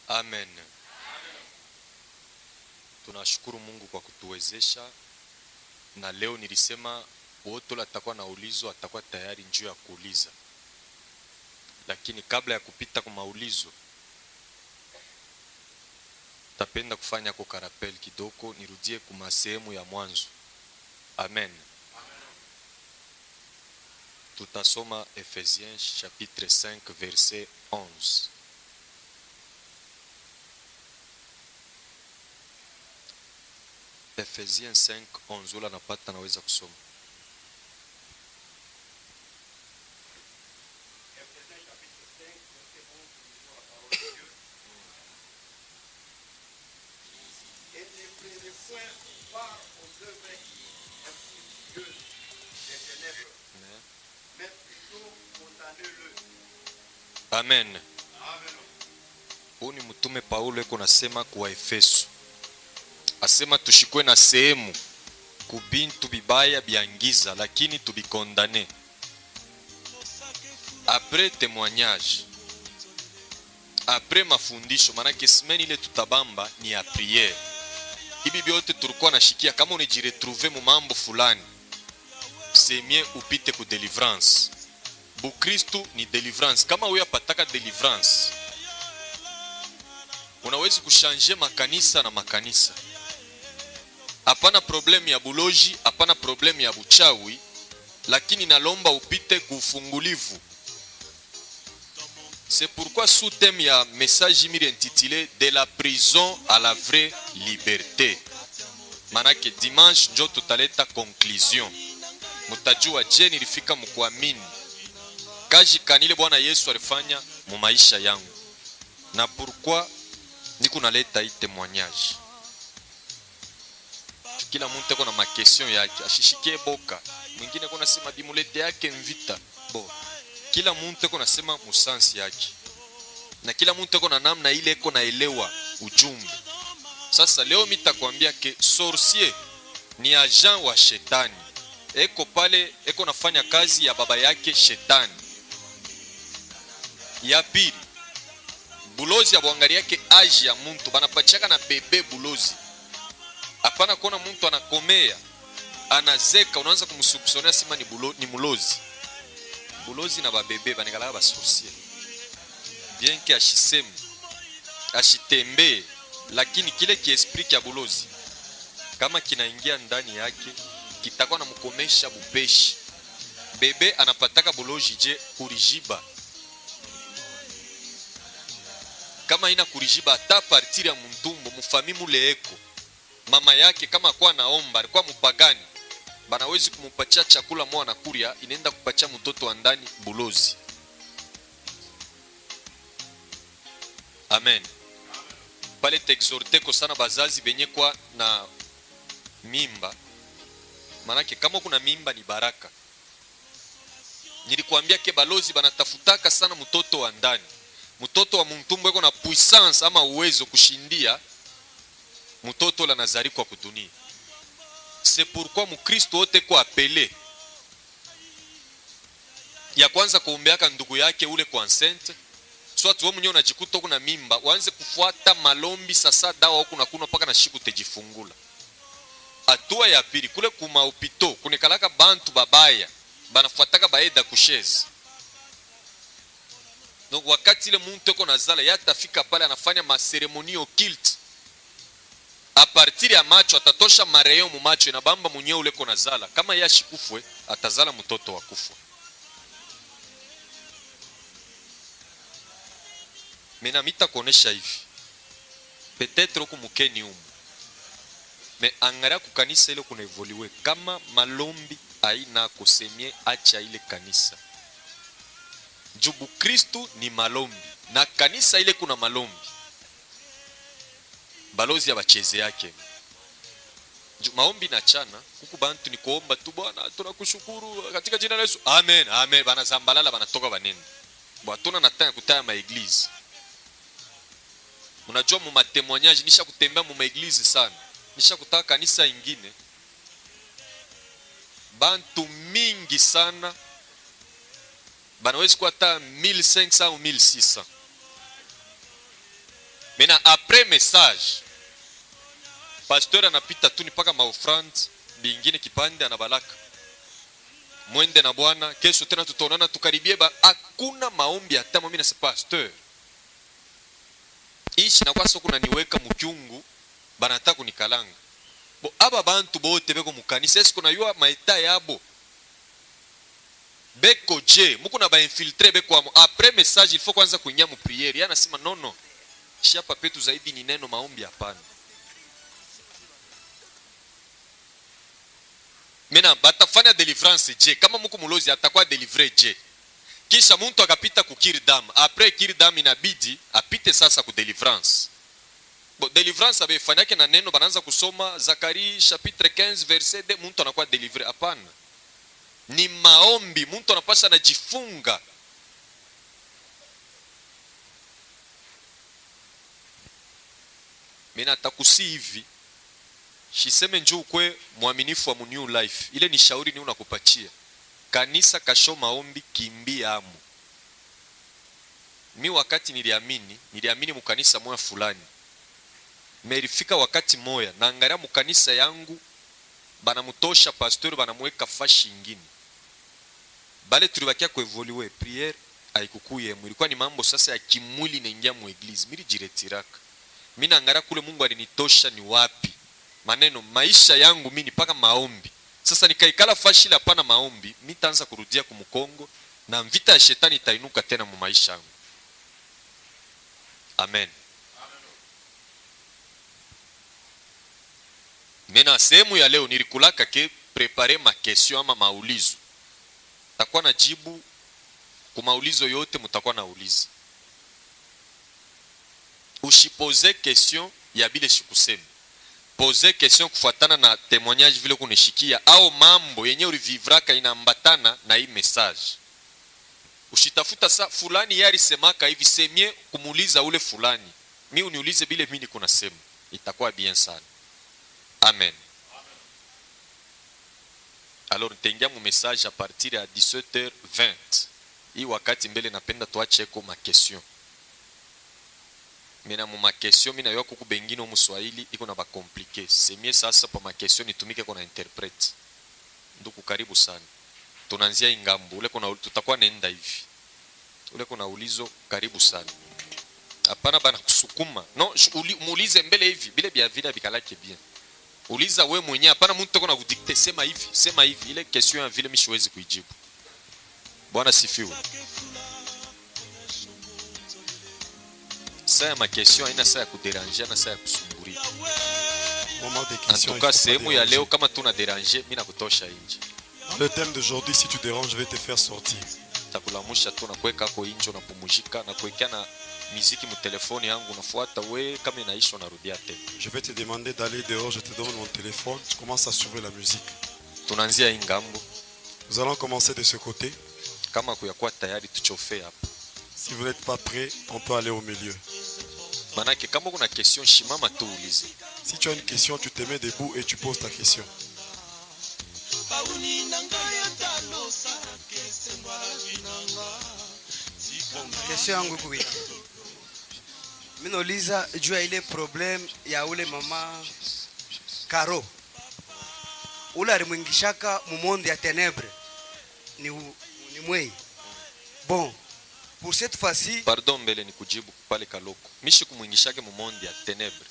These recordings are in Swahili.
Amen. Tunashukuru Mungu kwa kutuwezesha, na leo nilisema wote atakuwa na ulizo atakuwa tayari njoo ya kuuliza. Lakini kabla ya kupita kwa maulizo, tapenda kufanya kwa karapel kidogo, nirudie kwa sehemu ya mwanzo. Amen. Tutasoma Ephésiens chapitre 5 verset 11. Ephésiens 5:11, ula napata naweza kusoma. Amen. Huu ni mtume Paulo eko nasema kwa Efeso. Asema tushikwe na sehemu kubintu bibaya biangiza, lakini tubikondane. Après témoignage, après mafundisho, manake semeni ile tutabamba ni ya prière. Ibi biote tulikuwa nashikia, kama unejiretrouver mu mambo fulani, semie upite ku deliverance. Bu Kristu ni deliverance. Kama wewe apataka deliverance, unawezi kushanje makanisa na makanisa. Hapana problemu ya buloji, hapana problemu ya buchawi, lakini nalomba upite kufungulivu. C'est pourquoi sous thème ya message miri intitulé de la prison à la vraie liberté. Manake dimanche njo tutaleta conclusion. Mutajua je nilifika mkuamini kaji kanile Bwana Yesu alifanya mu maisha yangu, na pourquoi niko naleta hii témoignage. Kila mtu eko na makestion yake, ashishikie boka. Mwingine kuna sema bimulete yake mvita. Bo. Kila mtu eko nasema musansi yake. Na kila mtu eko na namna ile eko naelewa ujumbe. Sasa leo mitakwambia ke sorcier ni agent wa shetani. Eko pale eko nafanya kazi ya baba yake shetani. Ya pili, bulozi ya buangali yake aji ya muntu banapachaka na bebe bulozi. Hapana kuona mtu anakomea, anazeka, unaanza kumsupsonea sima ni mulozi. Bulozi na babebe banegala ba sorcier. Bien que ashiseme, ashitembe, lakini kile kiesprit ya bulozi kama kinaingia ndani yake kitakuwa namkomesha bupeshi. Bebe anapataka buloji je kurijiba. Kama ina kurijiba ata partiri ya mtumbo mufami mule eko. Mama yake kama kwa naomba, alikuwa mpagani, banawezi kumupatia chakula mwana kuria, inaenda kupatia mtoto wa ndani bulozi. Amen. Pale texhorte ko sana bazazi benye kwa na mimba. Manake kama kuna mimba ni baraka. Nilikuambia ke balozi banatafutaka sana mtoto wa ndani. Mtoto wa mtumbo eko na puissance ama uwezo kushindia mtoto la Nazari kwa kudunia. C'est pourquoi mukristo wote kwa apele ya kwanza kuombeaka ndugu yake ule kwa enceinte, soit wewe mwenyewe unajikuta kuna mimba, uanze kufuata malombi sasa dawa huko na kuna paka na shiku tejifungula. Hatua ya pili, kule kuma upito kunekalaka bantu babaya banafuataka baeda kushezi. Donc wakati ile muntu eko nazala yatafika pale anafanya maseremoni occulte. A partir ya macho atatosha mareo mu macho na bamba mwenyewe ule kona zala. Kama yeye ashikufwe atazala mtoto wa kufwa. Mena mita kuonesha hivi. Peut-être uko mukeni umu. Me angalia kukanisa ile kuna evoluer. Kama malombi aina kusemie acha ile kanisa. Jubu Kristu ni malombi na kanisa ile kuna malombi. Balozi ya bacheze yake. Maombi na chana, kuku bantu ni kuomba tu Bwana tunakushukuru katika jina la Yesu. Amen, amen. Bana zambalala banatoka banene. Bwatuna nataka kutaya maeglize. Unajua mu matemoignage nisha kutembea mu maeglize sana. Nisha kutaka kanisa ingine. Bantu mingi sana. Banawezi kuwa hata 1500 au 1600. Maintenant après message pasteur anapita tu ni paka maofrand bingine kipande anabalaka. Mwende na Bwana, kesho tena tutaonana tukaribie hakuna maombi hata mimi na pasteur. Ishi na kwa soko naniweka mkyungu banataka kunikalanga. Bo aba bantu bote beko mukanisa esiko na yua maeta yabo. Beko je, muko na ba infiltrer beko amo. Après message il faut kwanza kuingia mu prière. Yana sema nono. Shapa petu zaidi ni neno maombi hapana. Mena batafanya deliverance je, kama muko mulozi atakuwa deliver je. Kisha muntu akapita ku kirdam, après kirdam inabidi apite sasa ku deliverance. Bo deliverance abefanyake na neno bananza kusoma Zakari chapitre 15 verset 2, muntu anakuwa deliver hapana. Ni maombi, muntu anapasha najifunga. Mena atakusi hivi. Shiseme njoo kwe muaminifu wa New Life. Ile ni shauri ni unakupatia. Kanisa kasho maombi kimbia amu. Mi wakati niliamini mukanisa moya fulani. Merifika wakati moya naangalia mukanisa yangu banamutosha pastor banamweka fashi ingine. Bale tulibakia kuevolue prière haikukuye ilikuwa ni mambo sasa ya kimwili naingia mu eglise. Mimi jiretiraka. Mimi naangalia kule Mungu alinitosha ni wapi? Maneno maisha yangu mimi paka maombi. Sasa nikaikala fashi la pana maombi, mimi taanza kurudia kumkongo na vita ya shetani itainuka tena mu maisha yangu. Amen. Mena sehemu ya leo nilikulaka ke prepare ma question ama maulizo. Takuwa na jibu kwa maulizo yote mtakuwa nauliza. Usipoze question ya bile shikusema. Poser question kufuatana na témoignage vile kunishikia au mambo yenye ulivivraka inaambatana na hii message. Ushitafuta sa fulani yari semaka hivi semie kumuuliza ule fulani. Mimi uniulize bile mimi niko nasema. Itakuwa bien sana. Amen. Alors nitengia mu message à partir ya 17h20. Hii wakati mbele napenda tuache ko ma question. Mina mu ma question mina yoku kubengine mu Swahili iko na ba compliqué. Semie sasa pa ma question nitumike kona interprete. Ndugu karibu sana. Tunaanzia ingambo. Ule kuna tutakuwa nenda hivi. Ule kuna ulizo karibu sana. Hapana bana kusukuma. No, muulize mbele hivi. Bile bia vida bikalake bien. Uliza we mwenyewe, hapana mtu kuna kudikte sema hivi, sema hivi. Ile question ya vile mimi siwezi kuijibu. Bwana sifiwe. Sasa ma question haina saa ya kuderanger na saa ya kusumburia. Moment de En question. tout cas, sehemu ya leo kama tuna deranger, mimi nakutosha nje. Le thème d'aujourd'hui, si tu déranges, je vais te faire sortir. Takulamusha tu na kuweka hapo nje na pumzika na kuwekea na muziki mu telefoni yangu nafuata we kama inaisha narudia tena. Je vais te demander d'aller dehors, je te donne mon téléphone, tu commences à suivre la musique. Tunaanzia ingambo. Nous allons commencer de ce côté. Kama kuyakuwa tayari tuchofe hapa. Si vous n'êtes pas prêt, on peut aller au milieu. Manake kama kuna question shimama tu ulize. Si tu as une question, tu te mets debout et tu poses ta question. Question yangu kuwi. Mimi nauliza juu ya ile problem ya ule mama Karo. Ule alimwingishaka mumondi ya tenebre. Ni mwei. Bon. Pour cette fois-ci, Pardon mbele ni kujibu pale kaloko. Mishi kumwingishake mumondi ya tenebre.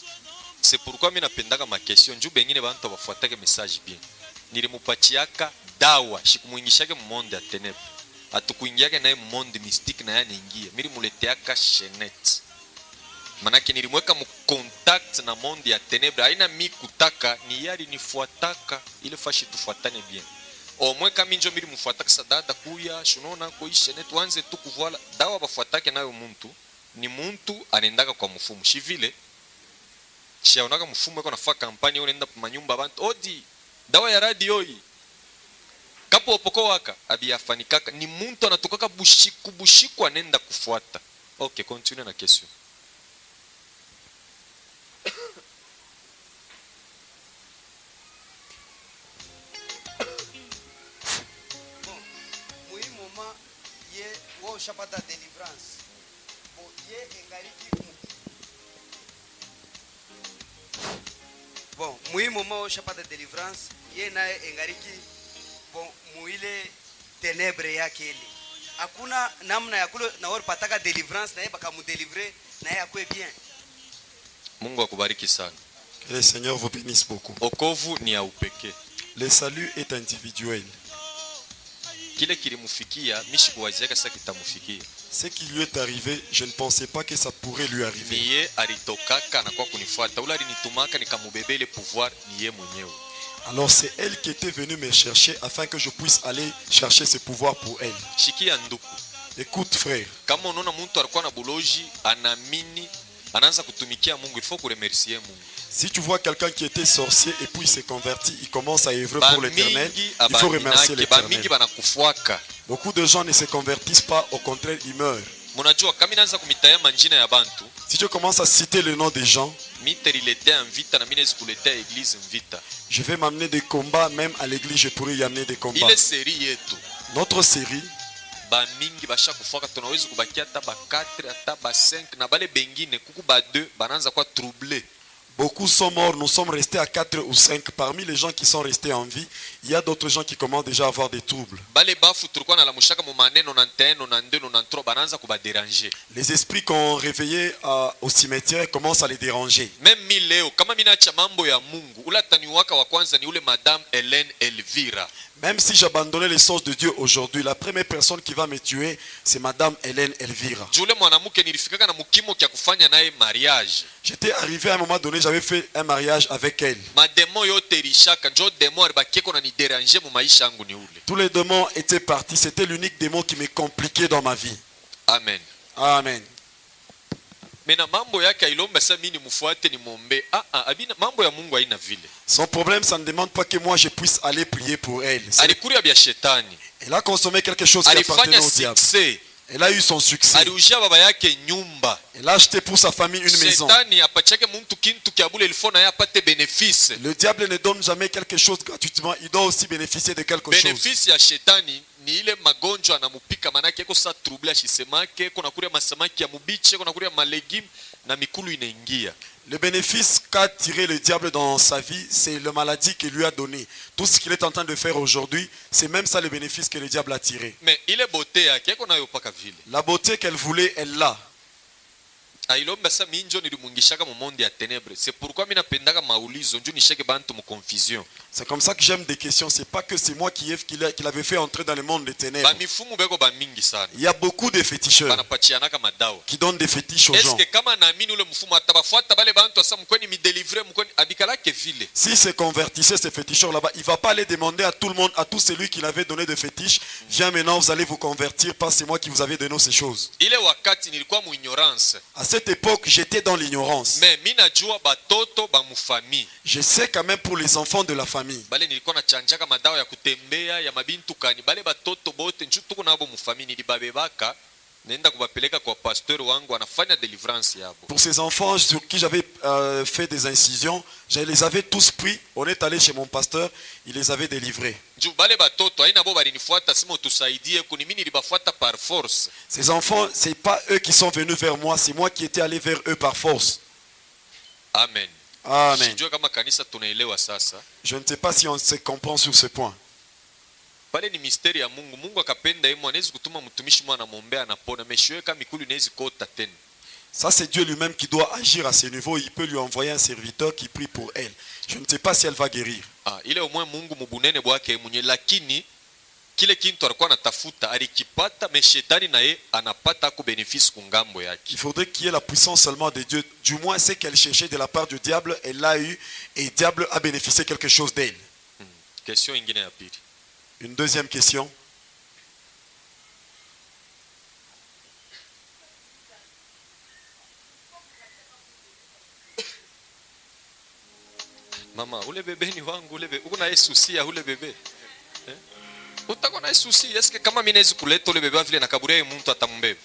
C'est pourquoi mimi napendaka ma question njoo bengine bantu bafuatake message bien. Nilimupachiaka dawa shikumwingishake mumondi ya tenebre. Atukuingiake naye mumondi mystique na yana ingia. Mimi muleteaka Chenet. Manake nilimweka mu contact na mondi ya tenebre. Haina mi kutaka ni yari nifuataka ile fashi tufuatane bien. Omwe kama njo mimi mfuataka sadada kuya shunona ko Chenet wanze tu kuvola dawa bafuatake nayo muntu. Ni muntu anendaka kwa mfumu. Shivile shaonaka mfumu yuko nafaka kampani unaenda kwa manyumba abantu odi dawa ya radio hii kapo opoko waka abiafanikaka ni muntu anatokaka bushiku anenda kufuata. Okay, continue na question. muhimu ye wao shapata deliverance. Bo ye engaliki bon muhimu moment ushapata deliverance yeye naye engariki bon muile tenebre yake ile hakuna namna ya kule na wao pataka deliverance na yeye bakamudelivrer na yeye akwe bien. Mungu akubariki sana. Que le Seigneur vous bénisse beaucoup. Okovu ni ya upekee. Le salut est individuel. Kile kilimufikia mishi kuwaziaka sasa kitamufikia. Ce qui lui est arrivé, je ne pensais pas que ça pourrait lui arriver. Niye alitokaka na kwa kunifuata. Ule alinitumaka nikamubebe ile pouvoir niye mwenyewe. Alors c'est elle qui était venue me chercher afin que je puisse aller chercher ce pouvoir pour elle. Shikia nduku. Écoute frère, Kama unaona mtu alikuwa na buloji anaamini anaanza kutumikia Mungu, il faut kuremercier Mungu. si tu vois quelqu'un qui était sorcier et puis il s'est converti, il commence à œuvrer pour l'éternel, il faut remercier l'éternel. Beaucoup de gens ne se convertissent pas, au contraire ils meurent. Munajua kama inaanza kumitaya manjina ya bantu, Si tu commences à citer le nom des gens, miteriletea mvita na mimi naweza kuletea église mvita. je vais m'amener des combats, même à l'église je pourrais y amener des combats. Ile série yetu Notre série, ba mingi basha kufuaka, tunaweza kubakia hata ba 4 hata ba 5 na bale bengine kuku ba 2 banaanza kwa troubler. beaucoup sont morts, nous sommes restés à 4 ou 5. Parmi les gens qui sont restés en vie, il y a d'autres gens qui commencent déjà à avoir des troubles. Bale bafu tulikuwa na la mushaka mu maneno 91 92 93 banaanza kuba déranger. Les esprits qu'on réveillait au cimetière commencent à les déranger. Même mi leo kama mimi naacha mambo ya Mungu, ula taniwaka wa kwanza ni ule Madame Hélène Elvira. Même si j'abandonnais les choses de Dieu aujourd'hui, la première personne qui va me tuer, c'est Madame Hélène Elvira. Jule mwanamke nilifikaka na mukimo kia kufanya naye mariage. J'étais arrivé à un moment donné, j'avais fait un mariage avec elle. Mademo yote ilishaka njo demo alibakieko na ni déranger mu maisha yangu ni ule. Tous les démons étaient partis, c'était l'unique démon qui me compliquait dans ma vie. Amen. Amen. Mena mambo yake ilomba sasa mimi nimfuate nimombe. Abina mambo ya Mungu haina vile. Son problème, ça ne demande pas que moi je puisse aller prier pour elle. Alikuria bya shetani. Elle a consommé quelque chose qui appartenait Alifanya au diable. succès. Elle a eu son succès. Aliujia baba yake nyumba. Elle a acheté pour sa famille une maison. Shetani apachake mtu kintu kiabule ilifona ya apate bénéfice. Le diable ne donne jamais quelque chose gratuitement. Il doit aussi bénéficier de quelque chose. Bénéfice ya shetani ni ile magonjwa anamupika, manake eko sa trouble ashisemake, kuna kuria masamaki ya mubiche, kuna kuria malegime na mikulu inaingia. Le bénéfice qu'a tiré le diable dans sa vie, c'est la maladie qu'il lui a donné. Tout ce qu'il est en train de faire aujourd'hui, c'est même ça le bénéfice que le diable a tiré. Mais ile beauté yake eko nayo paka vile. La beauté qu'elle voulait, elle l'a. Ailomba sa minjo nilimungishaka mu monde ya ténèbres. C'est pourquoi mina pendaka maulizo njo nisheke bantu mu confusion. C'est comme ça que j'aime des questions. C'est pas que c'est moi qui l'avais fait entrer dans le monde des ténèbres. Ba mifumu beko ba mingi sana. Il y a beaucoup de féticheurs Banapachianaka madawa. qui donnent des fétiches aux gens. Est-ce que kama naamini ule mfumu atabafuata bale bantu asa mkweni mi délivrer mkweni abikalake vile? S'il se convertissait, ces féticheurs là-bas, il ne va pas aller demander à tout le monde, à tout celui qui l'avait donné de fétiches, viens maintenant, vous allez vous convertir, parce que c'est moi qui vous avais donné ces choses. Ile wakati nilikuwa mu ignorance. À cette époque, j'étais dans l'ignorance. Mais mina jua batoto ba mufami. Je sais quand même pour les enfants de la famille. Bale nilikuwa nachanjaka madawa ya kutembea ya mabintu kani. Bale batoto bote nju tuko nabo mufami nilibabebaka. Nenda kubapeleka kwa pasteur wangu anafanya délivrance yabo. Pour ces enfants sur qui j'avais fait des incisions, je les avais tous pris. On est allé chez mon pasteur, il les avait délivrés. Nju bale batoto haina bo balinifuata simo tusaidie kuni mimi nilibafuata par force. Ces enfants, c'est pas eux qui sont venus vers moi, c'est moi qui étais allé vers eux par force. Amen. Amen. Sijua kama kanisa tunaelewa sasa. Je ne sais pas si on se comprend sur ce point. Pale ni misteri ya Mungu. Mungu akapenda yeye anaweza kutuma mtumishi mwana muombea anapona. Meshiweka mikulu inaweza kota tena. Ça, c'est Dieu lui-même qui doit agir à ce niveau. Il peut lui envoyer un serviteur qui prie pour elle. Je ne sais pas si elle va guérir. Ile umwe Mungu mubunene bwake mwenye, lakini kile kintu alikuwa anatafuta alikipata, meshetani naye anapata ku bénéfice kungambo yake. Il faudrait qu'il y ait la puissance seulement de Dieu. Du moins, ce qu'elle cherchait de la part du diable, elle l'a eu et le diable a bénéficié quelque chose d'elle. Question ingine ya pili. Une deuxième question. Mama, ule bebe ni wangu, ule bebe. Uko na Yesusi ya ule bebe. Utako na Yesusi, eske kama mimi naweza kuleta ule bebe vile na kaburia mtu atamumbeba?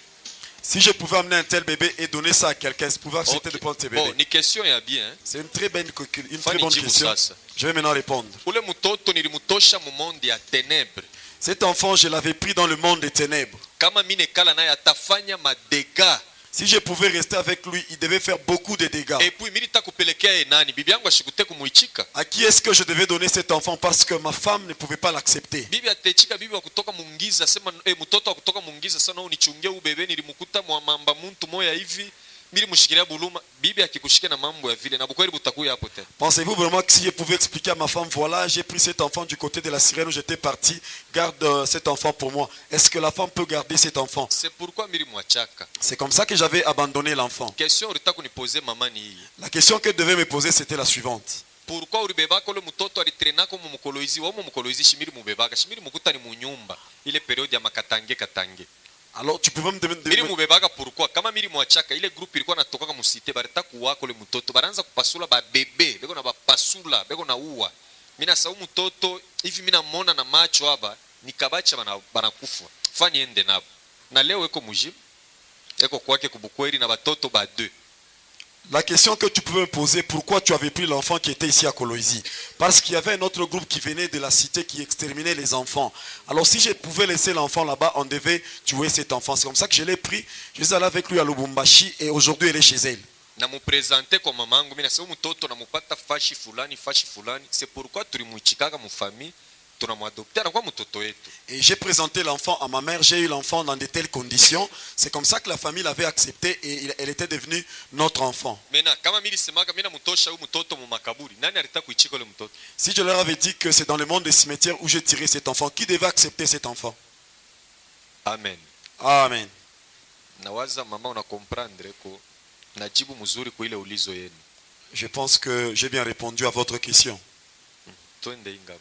Si je pouvais amener un tel bébé et donner ça à quelqu'un, je pouvais accepter de prendre ce bébé. Bon, ni question ya bien. C'est une très bonne question. Je vais maintenant répondre. Ule mtoto nilimutosha mu monde ya ténèbres. Cet enfant, je l'avais pris dans le monde des ténèbres. Kama mine kala naye atafanya madega. Si je pouvais rester avec lui, il devait faire beaucoup de dégâts. Et puis milita kupelekea ye nani? Bibi yangu ashikute kumuichika. À qui est-ce que je devais donner cet enfant parce que ma femme ne pouvait pas l'accepter? Bibi atechika bibi wa kutoka mungiza sema mtoto wa kutoka mungiza sana unichungie ubebe nilimkuta mwamba muntu moya hivi. Mili mushikilia buluma bibi akikushike na mambo ya vile na bukweli butakuya hapo tena. Pensez-vous vraiment que si je pouvais expliquer à ma femme, voilà, j'ai pris cet enfant du côté de la sirène où j'étais parti, garde cet enfant pour moi. Est-ce que la femme peut garder cet enfant? C'est pourquoi mili mwachaka. C'est comme ça que j'avais abandonné l'enfant. Question ulitaka kunipoze mama ni hii. La question que devait me poser, c'était la suivante. Pourquoi ulibebaka ule mtoto alitrenako mu mukoloizi wa mu mukoloizi shimiri mubebaka shimiri mukuta ni munyumba ile periode ya makatange katange. Alors tu pouvais me Miri demander mubebaka pourquoi kama miri mwachaka ile groupe ilikuwa natoka musite barita kuwako le mtoto baranza kupasula ba bebe beko na bapasula beko na uwa mina sau mtoto hivi mina mona na macho haba nikabacha banakufa fani ende nabo na leo eko mujibu eko kwake kubukweli na batoto ba 2. la question que tu pouvais me poser, pourquoi tu avais pris l'enfant qui était ici à Koloizi? Parce qu'il y avait un autre groupe qui venait de la cité qui exterminait les enfants. Alors si je pouvais laisser l'enfant là-bas, on devait tuer cet enfant. C'est comme ça que je l'ai pris. Je suis allé avec lui à Lubumbashi et aujourd'hui elle est chez elle. Na mupresente kwa mamangu mina sema mtoto na mupata fashi fulani. C'est pourquoi tulimuichikaka mu famille tunamwadopter kwa mtoto wetu. Et j'ai présenté l'enfant à ma mère, j'ai eu l'enfant dans de telles conditions. C'est comme ça que la famille l'avait accepté et elle était devenue notre enfant. Mena kama mimi semaka mina mtosha huyu mtoto mu makaburi. Nani alitaka kuichika ule mtoto? Si je leur avais dit que c'est dans le monde des cimetières où j'ai tiré cet enfant, qui devait accepter cet enfant? Amen. Amen. Nawaza mama una comprendre ko najibu mzuri kwa ile ulizo yenu. Je pense que j'ai bien répondu à votre question. Twende ingam.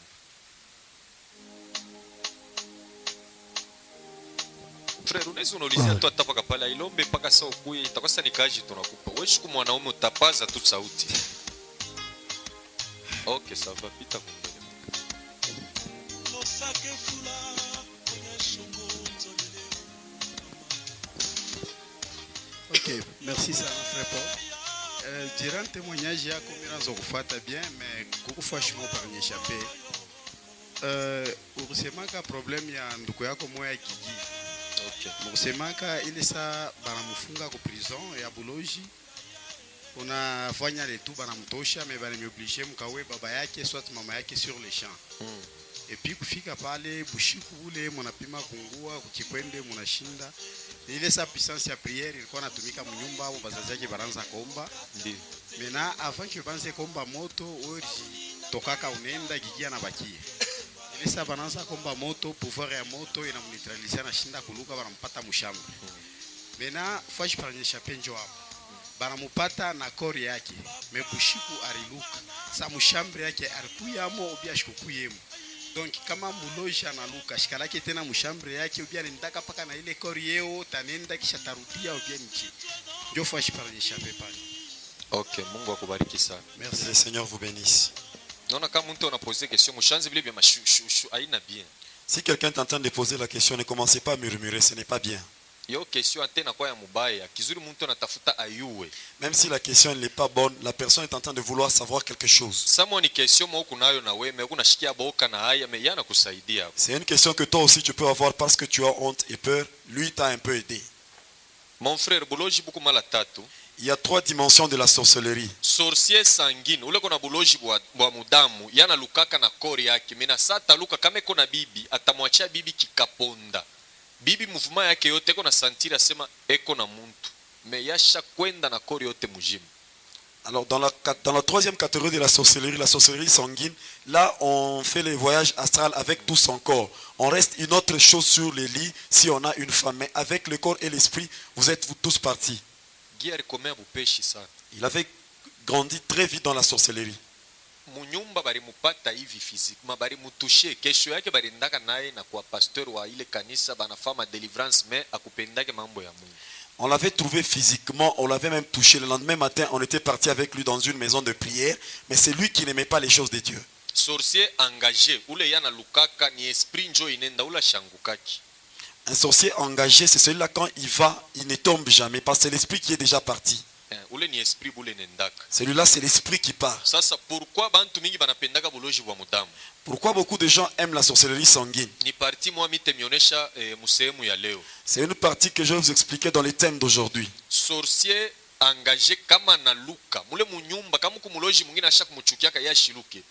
Frère, unaweza unaulizia tu hata paka pala ilombe paka saa ukuye itakuwa sasa ni kaji tunakupa. Wewe shuku mwanaume utapaza tu sauti. Okay, sawa pita kumbele. Ok, merci ça frère Paul. Durant témoignage yako miranzo kufuata bien mais kukufa shimo par n'échapper. Urusemaka problème ya nduku yako moya Gigi. Okay. Urusemaka ile saa banamufunga ku prison ya Buloji. Unafanya le tout banamtosha mais banamoblige mkawe baba yake soit mama yake sur les champs. Et puis kufika pale bushiku ule munapima kungua kuchikwende munashinda. Ile sa puissance ya prière ilikuwa natumika mnyumba au bazazi yake baranza kuomba. Ndio. Mena avant que banze kuomba moto ori tokaka unenda Gigi na bakie. Ile sa bananza kuomba moto pouvoir ya moto inamuneutraliser na shinda kuluka banampata mushambre. Mena fashi paranyesha penjo hapo. Banamupata na kori yake. Mebushiku ariluka. Sa mushambre yake alikuyamo obia shikukuyemo. Donc kama Muloji analuka shikalake tena mushambre yake ubia nindaka paka na ile kori yeo tanenda kisha tarudia ubia nchi. Ndio fashi paranyesha pale. Okay, Mungu akubariki sana. Merci, le Seigneur vous bénisse. Naona kama mtu anaposer question mshanze vile vya mashushu haina bien. Si quelqu'un est en train de poser la question, ne commencez pas à murmurer, ce n'est pas bien. Yo question tena kwa ya mubaya. Kizuri mtu anatafuta ayuwe. Même si la question n'est pas bonne, la personne est en train de vouloir savoir quelque chose. Samo ni question mo kunayo na wewe, unashikia boka na haya me yana kusaidia. C'est une question que toi aussi tu peux avoir parce que tu as honte et peur. Lui t'a un peu aidé. Mon frère Buloji buku mala tatu. Il y a 3 dimensions de la sorcellerie. Sorcier sanguine, ule kona Buloji bwa mudamu, yana lukaka na kori yake. Mina sata luka kame kona bibi, atamwachia bibi kikaponda. Bibi mouvement yake yote kona sentira sema eko na muntu. Me yasha kwenda na kori yote mujimu. Alors dans la 3e catégorie de la sorcellerie sanguine, là on fait les voyages astrales avec tout son corps. On reste une autre chose sur les lits si on a une femme. Mais avec le corps et l'esprit, vous êtes vous tous partis. Il avait grandi très vite dans la sorcellerie. Munyumba bari mupata hivi physiquement bari mutushe kesho yake bari ndaka naye na kwa pasteur wa ile kanisa banafama deliverance mais akupendake mambo ya Mungu. On l'avait trouvé physiquement, on l'avait même touché. Le lendemain matin, on était parti avec lui dans une maison de prière, mais c'est lui qui n'aimait pas les choses de Dieu. Sorcier engagé, ule yana lukaka ni esprit njo inenda ula shangukaki. Un sorcier engagé, c'est celui-là quand il va, il ne tombe jamais, parce que c'est l'esprit qui est déjà parti. Celui-là, c'est l'esprit qui part. Pourquoi beaucoup de gens aiment la sorcellerie sanguine? C'est une partie que je vais vous expliquer dans les thèmes d'aujourd'hui. sorcier engagé kama na luka mule munyumba kama kumuloji mwingine asha kumuchukia kaya shiluke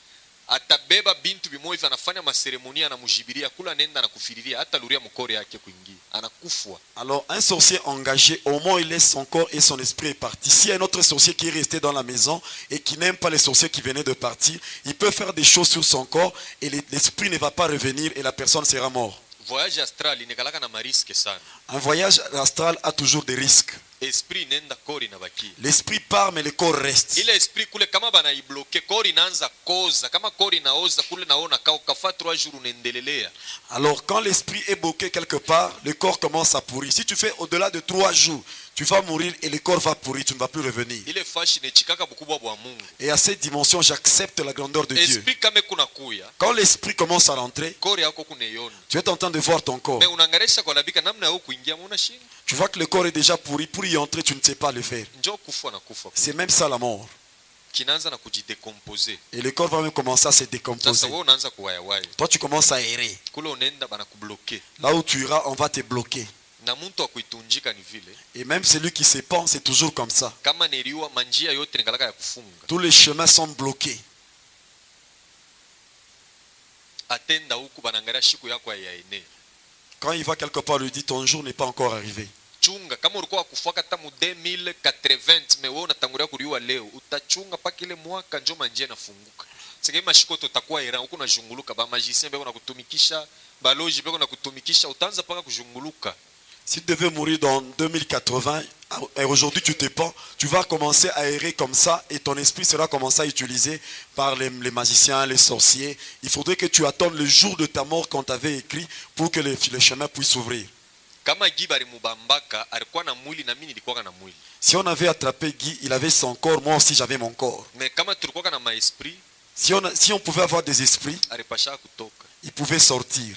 atabeba bintu bimoja hivi anafanya maseremonia na mujibiria kula nenda na kufiriria hata luria mkore yake kuingia anakufwa. Alors, un sorcier engagé, au moins il laisse son corps et son esprit est parti. S'il y a un autre sorcier qui est resté dans la maison et qui n'aime pas les sorciers qui venaient de partir, il peut faire des choses sur son corps et l'esprit ne va pas revenir et la personne sera morte. Voyage astral inekalaka na mariske sana. Un voyage astral a toujours des risques. Esprit nenda kori na baki. L'esprit part mais le corps reste. Ile esprit kule kama bana ibloke kori inaanza koza kama kori inaoza kule naona kafa 3 jours unaendelelea. Alors quand l'esprit est bloqué quelque part, le corps commence à pourrir. Si tu fais au-delà de 3 jours, tu vas mourir et le corps va pourrir, tu ne vas plus revenir. Ile fashi ne chikaka bukubwa bwa Mungu. Et à cette dimension, j'accepte la grandeur de Dieu. Esprit kame kuna kuya. Quand l'esprit commence à rentrer, Kori yako kuneiona. tu es en train de voir ton corps. Mais unangaresha kwa labika namna yako kuingia muna shinga. Tu vois que le corps est déjà pourri. Pour y entrer, tu ne sais pas le faire. Njoo kufa na kufa. C'est même ça la mort. Kinaanza na kujidecomposer. Et le corps va même commencer à se Sasa décomposer. wewe unaanza kuwayawaya. Toi, tu commences à errer. Kule unaenda bana kubloke. Là où tu iras, on va te bloquer. Na muntu akuitunjika ni vile. Et même celui qui se pend, c'est toujours comme ça. Kama neriwa manjia yote nikalaka ya kufunga. Tous les chemins sont bloqués. Atenda huku banangalia shiku yako yaene. Quand il va quelque part, lui dit ton jour n'est pas encore arrivé. Chunga kama ulikuwa kufaka hata mu 2080 mewe unatangulia kuliwa leo utachunga paka ile mwaka njo manjia nafunguka. Sike mashikoto utakuwa era huko unazunguluka ba magicien beko na kutumikisha baloji beko na kutumikisha utaanza paka kuzunguluka. Si tu devais mourir dans 2080, et aujourd'hui tu te pends, tu vas commencer à errer comme ça et ton esprit sera commencé à utiliser par les magiciens, les sorciers. Il faudrait que tu attendes le jour de ta mort qu'on t'avait écrit pour que le chemin puisse s'ouvrir. Kama Guy bari mubambaka alikuwa na mwili na mimi nilikuwa na mwili. Si on avait attrapé Guy, il avait son corps, moi aussi j'avais mon corps. Mais kama tulikuwa na maesprit, Si on pouvait avoir des esprits, alipasha kutoka. ils pouvaient sortir.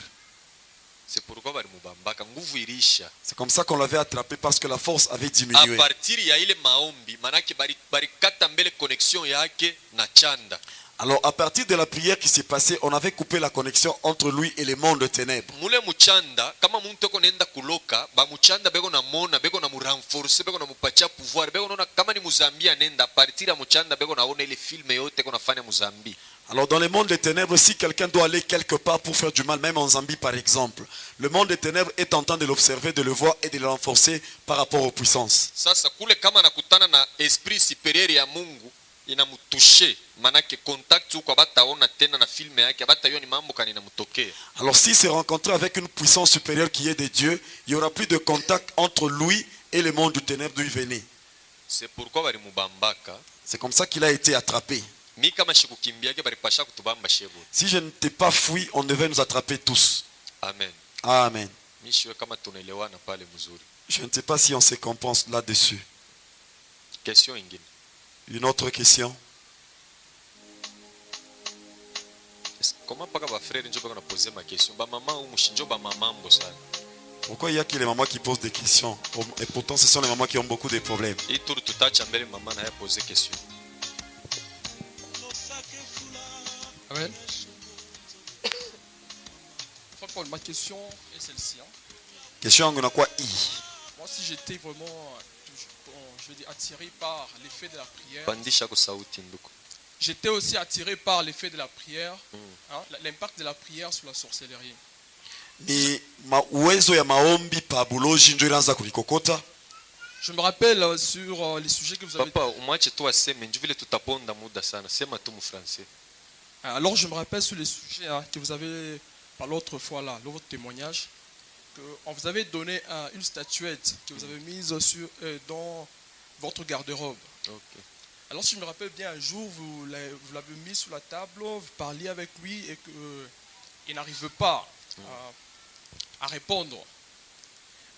C'est pourquoi bari mubambaka nguvu ilisha. C'est comme ça qu'on l'avait attrapé parce que la force avait A diminué. partir ya ile maombi manake bari kata mbele connexion yake na chanda. Alors à partir de la prière qui s'est passée, on avait coupé la connexion entre lui et les mondes de ténèbres. Mule muchanda kama muntu eko nenda kuloka ba muchanda beko na mona beko na murenforcer beko na mupacha pouvoir beko naona kama ni Muzambia nenda partir ya muchanda beko naona ile filme yote eko nafanya Muzambia. Alors dans le monde des ténèbres, si quelqu'un doit aller quelque part pour faire du mal, même en Zambie par exemple, le monde des ténèbres est en train de l'observer, de le voir et de le renforcer par rapport aux puissances. Sasa kule kama nakutana na esprit supérieur ya Mungu inamutushe manake contact huko abataona tena na filme yake abatayua ni mambo kanina mutokea. Alors s'il s'est rencontré avec une puissance supérieure qui est de Dieu, il n'y aura plus de contact entre lui et le monde du ténèbre d'où il venait. C'est pourquoi bari mubambaka C'est comme ça qu'il a été attrapé. mi kama shikukimbiake bari pasha kutubamba shebo. Si je ne t'ai pas fui, on devait nous attraper tous. Amen. Amen. Mi shiwe kama tunaelewana pale mzuri. Je ne sais pas si on se compense là-dessus. Question ingine. Une autre question. Comment paka ba frère njo paka na poser ma question. Ba maman ou mushinjo ba mamambo sana. Pourquoi il y a que les mamans qui posent des questions? Et pourtant, ce sont les mamans qui ont beaucoup de problèmes. Et tout tutacha mbele maman na ya poser question. Amen. Enfin, ma question est celle-ci. Hein. Question on a quoi i? Moi, si j'étais vraiment, je veux dire, attiré par l'effet de la prière, Pandisha ko sauti nduko. j'étais aussi attiré par l'effet de la prière, hein, l'impact de la prière sur la sorcellerie. Ni uwezo ya maombi pa buloji ndio ilianza kulikokota. Je me rappelle sur les sujets que vous avez... Papa, umwache tu aseme, ndio vile tutaponda muda sana. Sema tu mu français. Alors, je me rappelle sur les sujets hein, que vous avez par l'autre fois là, dans votre témoignage, qu'on vous avait donné une statuette que vous avez mise dans votre garde-robe. OK. Alors, si je me rappelle bien, un jour, vous l'avez mis sur la table, vous parliez avec lui et qu'il n'arrive pas à répondre.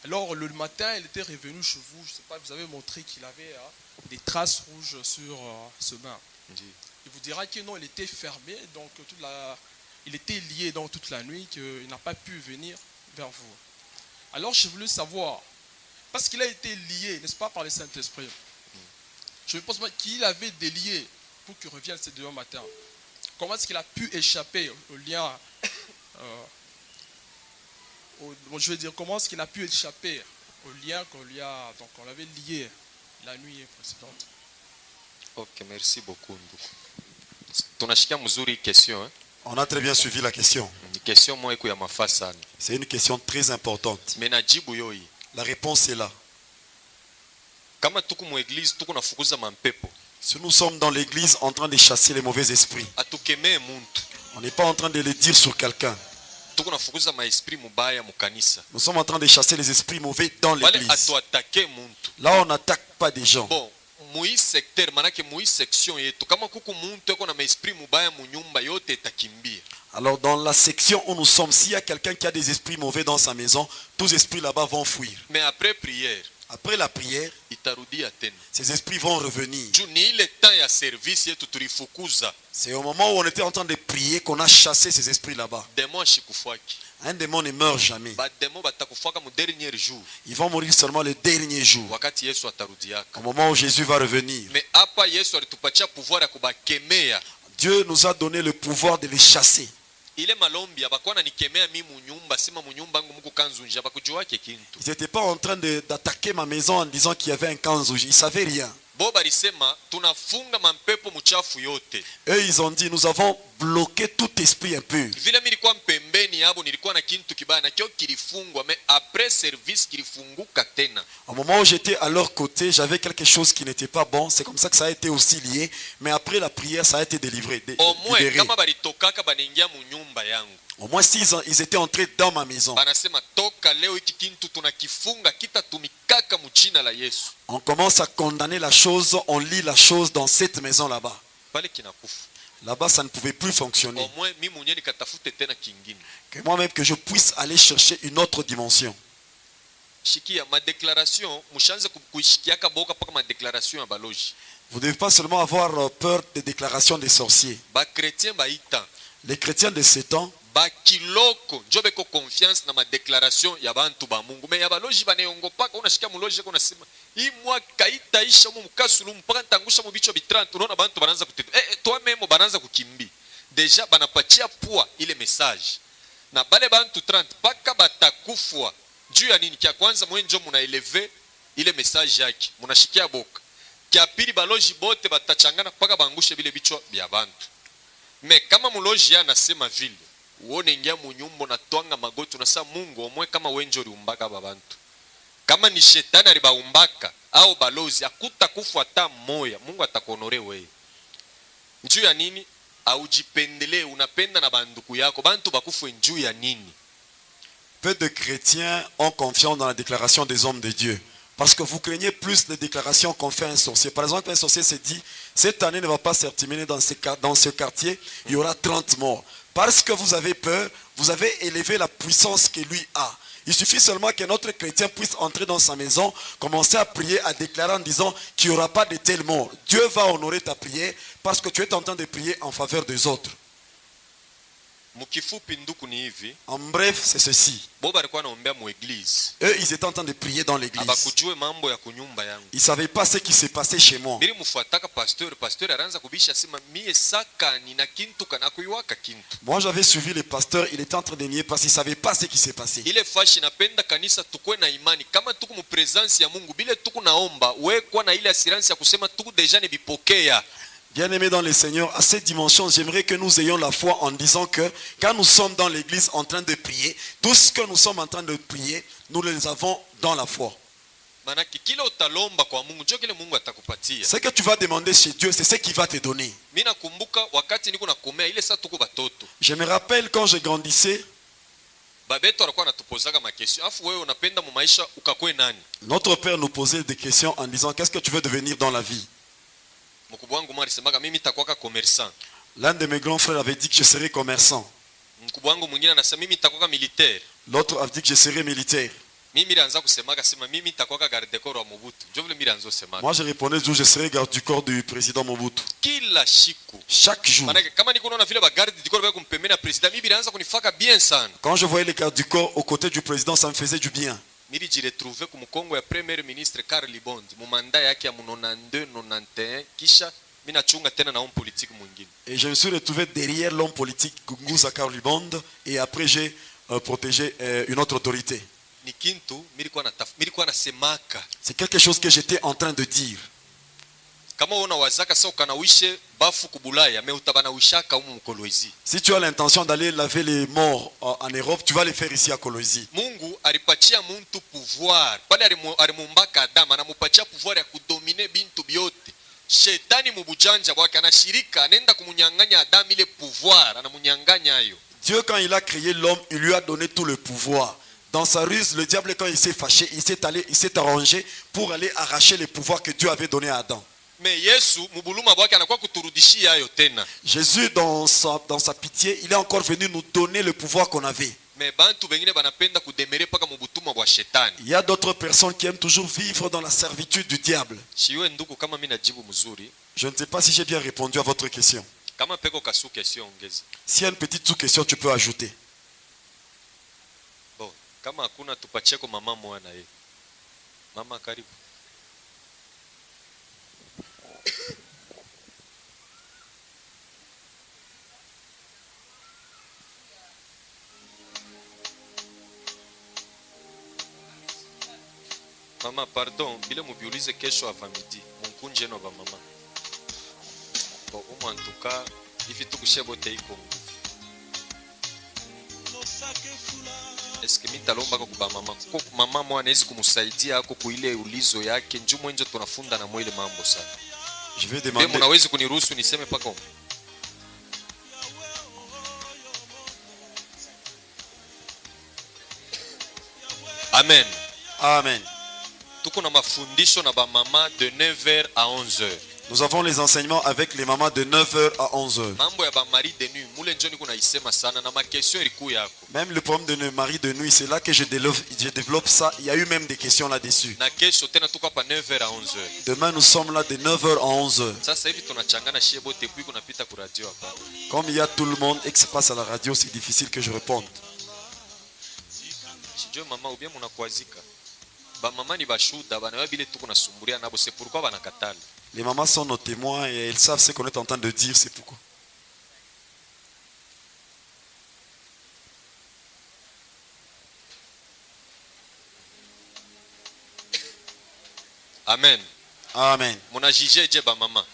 Alors, le matin, il était revenu chez vous, je ne sais pas, vous avez montré qu'il avait des traces rouges sur ses mains. Il vous dira que non, il était fermé, donc il était lié donc toute la nuit, qu'il n'a pas pu venir vers vous. Alors, je voulais savoir, parce qu'il a été lié, n'est-ce pas, par le Saint-Esprit, je me pose qu'il avait des liens pour qu'il revienne ce demain matin. Comment est-ce qu'il a pu échapper au lien je veux dire, comment est-ce qu'il a pu échapper au lien qu'on l'avait lié la nuit précédente. Ok, merci beaucoup ndugu. Tunashikia mzuri question hein? On a très bien suivi la question. Ni question moja iko ya mafaa sana. C'est une question très importante. Mais najibu yoi. La réponse est là. Kama tuku mu église tuku nafukuza mampepo. Si nous sommes dans l'église en train de chasser les mauvais esprits, Atukemee muntu. on n'est pas en train de le dire sur quelqu'un. Tuku nafukuza maesprit mubaya mu kanisa. Nous sommes en train de chasser les esprits mauvais dans Wale l'église. atuatake muntu. Là, on n'attaque pas des gens. Bon, mui secteur manake mui section yetu kama kuku muntu eko na maesprit mubaya mu nyumba yote itakimbia. Alors, dans la section où nous sommes, s'il y a quelqu'un qui a des esprits mauvais dans sa maison, tous les esprits là-bas vont fuir. Mais après prière, Après la prière, itarudia tena. ces esprits vont revenir. Juu ni ile temps ya service yetu tulifukuza. C'est au moment où on était en train de prier qu'on a chassé ces esprits là-bas. Demo ashikufuaki. Un démon ne meurt jamais. Ba demo batakufuaka mu dernier jour. Ils vont mourir seulement le dernier jour, Wakati Yesu atarudiaka. au moment où Jésus va revenir. Mais hapa Yesu alitupatia pouvoir ya kubakemea. Dieu nous a donné le pouvoir de les chasser. Ile malombi abakuwa nanikemea mi munyumba sima munyumba yangu muku kanzunja bakujuake kintu. Ils n'étaient pas en train d'attaquer ma maison en disant qu'il y avait un kanzouji. Ils ne savaient rien. Bo balisema tunafunga mampepo muchafu yote. Eux, ils ont dit, nous avons bloqué tout esprit impur. Vile mi nilikuwa mpembeni yabo nilikuwa na kintu kibaya na kio kilifungwa mais après service kilifunguka tena. Au moment où j'étais à leur côté, j'avais quelque chose qui n'était pas bon. C'est comme ça que ça a été aussi lié. Mais après la prière, ça a été délivré. Au moins libéré. kama balitokaka banaingia munyumba yangu. Au moins, ils étaient entrés dans ma maison. Banasema toka leo hiki kintu tunakifunga kitatumikaka muchina la Yesu. On commence à condamner la chose. On lit la chose dans cette maison là-bas. Pale kinakufa. Là-bas, ça ne pouvait plus fonctionner. Au moins mi mwenyewe nikatafute tena kingine. Que moi-même, que je puisse aller chercher une autre dimension. Shikia ma déclaration mushanze kuishikiaka boka paka ma déclaration ya baloji. Vous ne devez pas seulement avoir peur des déclarations des sorciers. Ba chrétien ba ita. Les chrétiens de ces temps, Ba kiloko njo beko confiance na ma déclaration ya bantu ba Mungu. Me ya baloji baneongo paka unashikia muloji yako unasema hii mwaka itaisha mu mkasulu mpaka ntangusha mu bicho bi30 unaona bantu banaanza kutetu. Toi memo banaanza kukimbi. Deja banapatia poa ile message. Na bale bantu 30 paka batakufwa. Juu ya nini? Kia kwanza mwenjo munaeleve ile message yake. Munashikia boka. Kia pili baloji bote batachangana paka bangushe bile bichwa bya bantu. Me kama muloji ya nasema vile, uone ingia munyumbo na twanga magoti unasa Mungu omwe kama wenjo liumbaka babantu. Kama ni shetani alibaumbaka au balozi akuta kufuata moya, Mungu atakuonore wewe. Njuu ya nini? Aujipendele unapenda na banduku yako. Bantu bakufu njuu ya nini? peu de chrétiens ont confiance dans la déclaration des hommes de Dieu. Parce que vous craignez plus les déclarations qu'on fait à un sorcier. Par exemple, un sorcier s'est dit, cette année ne va pas se terminer dans ce quartier, il y aura 30 morts. Parce que vous avez peur, vous avez élevé la puissance que lui a. Il suffit seulement qu'un autre chrétien puisse entrer dans sa maison, commencer à prier, à déclarer en disant qu'il n'y aura pas de tels morts. Dieu va honorer ta prière parce que tu es en train de prier en faveur des autres. Mukifupi nduku ni hivi. En bref, c'est ceci. Bo balikuwa naombea mu église. Eux, ils étaient en train de prier dans l'église. Abakujue mambo ya kunyumba yangu. Ils ne savaient pas ce qui s'est passé chez moi. Bili mufuataka pasteur aranza kubisha sema mie saka nina kintu kana kuiwaka kintu. Moi, j'avais suivi le pasteur, il était en train de nier parce qu'il ne savait pas ce qui s'est passé. Ile fashi napenda kanisa tukue na imani. Kama tuku mu presence ya Mungu, bile tuku naomba, we kwa na ile assurance ya kusema tuku deja ne bipokea. Bien-aimés dans le Seigneur, à cette dimension, j'aimerais que nous ayons la foi en disant que quand nous sommes dans l'église en train de prier, tout ce que nous sommes en train de prier, nous les avons dans la foi. Manaki kile utalomba kwa Mungu, ndio kile Mungu atakupatia. Ce que tu vas demander chez Dieu, c'est ce qu'il va te donner. Mimi nakumbuka wakati niko nakomea ile saa tuko batoto. Je me rappelle quand je grandissais, Babeto alikuwa anatupozaga makestion. Afu wewe unapenda mu maisha ukakwe nani? notre père nous posait des questions en disant, qu'est-ce que tu veux devenir dans la vie? Mkubwa wangu mari semaga mimi nitakuwa commerçant. L'un de mes grands frères avait dit que je serais commerçant. Mkubwa wangu mwingine anasema mimi nitakuwa militaire. L'autre avait dit que je serais militaire. Mimi nilianza kusemaga sema mimi nitakuwa garde corps wa Mobutu. Ndio vile nilianza kusemaga. Moi, je répondais toujours, je serais garde du corps du président Mobutu. Kila siku. Chaque jour. Manake kama niko naona vile ba garde du corps ba kumpembena president, mimi nilianza kunifaka bien sana. Quand je voyais les gardes du corps aux côtés du président, ça me faisait du bien. Mimi jiretrouver ku mkongo ya premier ministre Karl Libondi, mu manda yake ya 92 91 kisha mimi nachunga tena na homme politique mwingine. Et je me suis retrouvé derrière l'homme politique Nguza Karl Libond et après j'ai protégé une autre autorité. ni kintu milikuwa nasemaka. C'est quelque chose que j'étais en train de dire. Kama una wazaka sa ukanawishe bafu kubulaya me utabanawishaka umu mkolwezi. Si tu as l'intention d'aller laver les morts en Europe, tu vas les faire ici à Kolwezi. Mungu alipatia muntu pouvoir. Pale alimumbaka Adamu anamupatia pouvoir ya kudomine bintu byote. Shetani mubujanja bwake anashirika anaenda kumunyang'anya Adamu ile pouvoir, anamunyang'anya ayo. Dieu, quand il a créé l'homme, il lui a donné tout le pouvoir. Dans sa ruse, le diable, quand il s'est fâché, il s'est arrangé pour aller arracher les pouvoirs que Dieu avait donnés à Adam. Mais Yesu mubuluma bwake anakuwa kuturudishia ayo tena. Jésus, dans sa pitié, il est encore venu nous donner le pouvoir qu'on avait. Mais bantu bengine banapenda kudemere paka mubutuma bwa shetani. Il y a d'autres personnes qui aiment toujours vivre dans la servitude du diable. Shiwe ndugu kama mimi najibu mzuri. Je ne sais pas si j'ai bien répondu à votre question. Kama peko kasu question ongeza. S'il y a une petite sous-question, tu peux ajouter. Bon, kama hakuna tupacheko mama mwana ye. Mama karibu. Mama, pardon, bile mubiulize kesho avant midi. Munkunje no ba mama. Bon, umu en tout cas, hivi tukushebote iko nguvu. Est-ce que mitalomba kwa kuba mama? Kwa mama mwana hizi kumusaidia ako kuile ulizo yake. Nju mwenjo tunafunda na mwile mambo sana. Je vais Be demander. munawezi kuniruhusu niseme paka umu? Amen. Amen. Tuko na mafundisho na ba mama de 9h à 11h. Nous avons les enseignements avec les mamans de 9h à 11h. Mambo ya ba mari de nuit, mule njoni kuna isema sana na ma question iliku yako. Même le problème de nos maris de nuit, c'est là que je développe ça. Il y a eu même des questions là-dessus. Na kesho tena tuko hapa 9h à 11h. Demain, nous sommes là de 9h à 11h. Sasa hivi tunachangana shie bote puis kunapita ku radio hapa. Comme il y a tout le monde et que ça passe à la radio, c'est difficile que je réponde. Sijue mama ubia munakwazika. Ba mama ni bashuda bana bile tuko nasumburia nabo, c'est pourquoi banakatala. Les mamans sont nos témoins et elles savent ce qu'on est en train de dire, c'est pourquoi. Amen. Amen. Muna jijeje ba mama.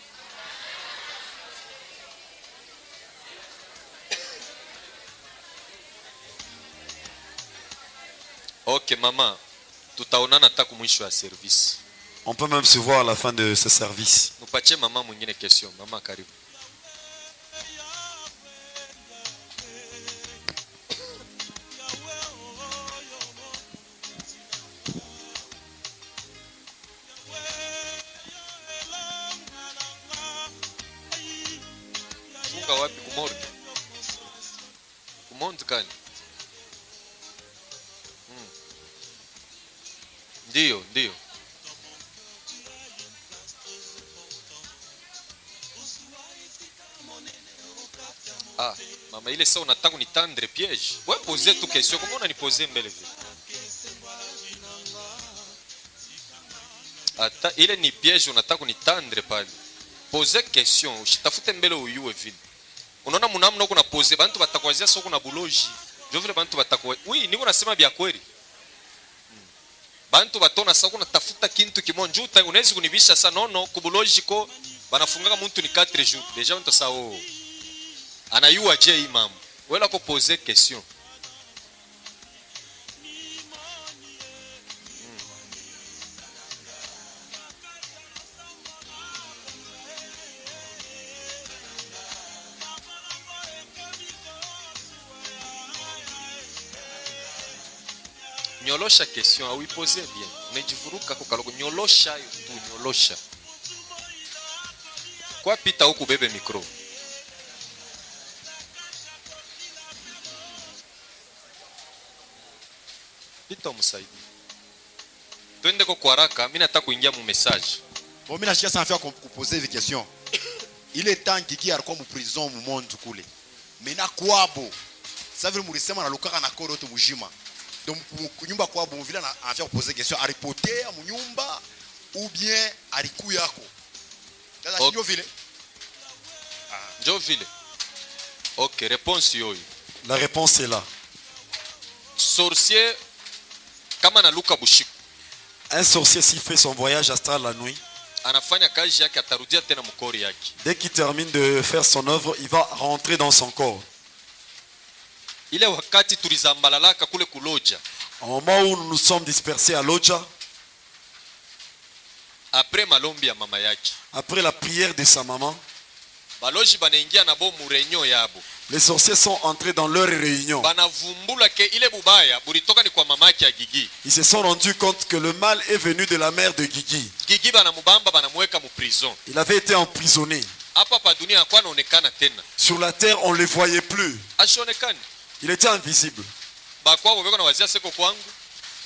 Ok mama, tutaonana taku mwisho ya service. On peut même se voir à la fin de ce service. Mupache mama mwingine question. Mama karibu. Funga wapi kumorge? Kumonzi kani? Ndio, ndio. Ah, mama ile sasa unataka kunitendre piège. Wewe pose tu question, comment unaniposer mbele vile? Ata ile ni piège unataka kunitendre pale. Pose question, usitafute mbele uyue vile. Unaona mnamna huko na pose, bantu batakwazia soko na buloji. Ndio vile bantu batakwa. Oui, niko nasema vya kweli. Bantu batona sasa kuna tafuta kintu kimoja uta unaweza kunibisha sana nono kubuloji ko banafunga mtu ni 4 jours. Deja mtu sao anayua je hii mambo. Wala ko poser question. Nyolosha question, au poser bien. Unajivuruka kwa kaloko nyolosha tu nyolosha. Kwa pita huku bebe mikro. Pita msaidi. Twende kwa haraka, mimi nataka kuingia mu message. Bon, mimi nashika sana faire poser des questions. Il est temps Kiki alikuwa mu prison mu monde kule. Mena kwabo. Sasa vile mulisema na lokaka na koro to mujima. Donc nyumba kwabo mu vile na faire poser question a reporter mu nyumba ou bien aliku yako. Sasa Ok. ndio vile. Njo vile. OK, réponse yoyo. La réponse est là. Sorcier kama naluka bushiku Un sorcier, s'il fait son voyage astral la nuit, anafanya kazi yake, atarudia tena mkori yake. dès qu'il termine de faire son œuvre, il va rentrer dans son corps. Ile wakati tulizambalalaka kule kuloja, Au moment où nous nous sommes dispersés à Loja, apres malombi ya mama yake, après la prière de sa maman, baloji banaingia na bo murenyo yabo, les sorciers sont entrés dans leur réunion. banavumbula ke ile bubaya bulitoka ni kwa mama yake ya Gigi. Ils se sont rendus compte que le mal est venu de la mère de Gigi. Gigi banamubamba banamweka mu prison. Il avait été emprisonné. Hapa pa dunia hakuwa anaonekana tena, Sur la terre, on ne le voyait plus. ashonekani Il était invisible. bakwabo beko na wazia seko kwangu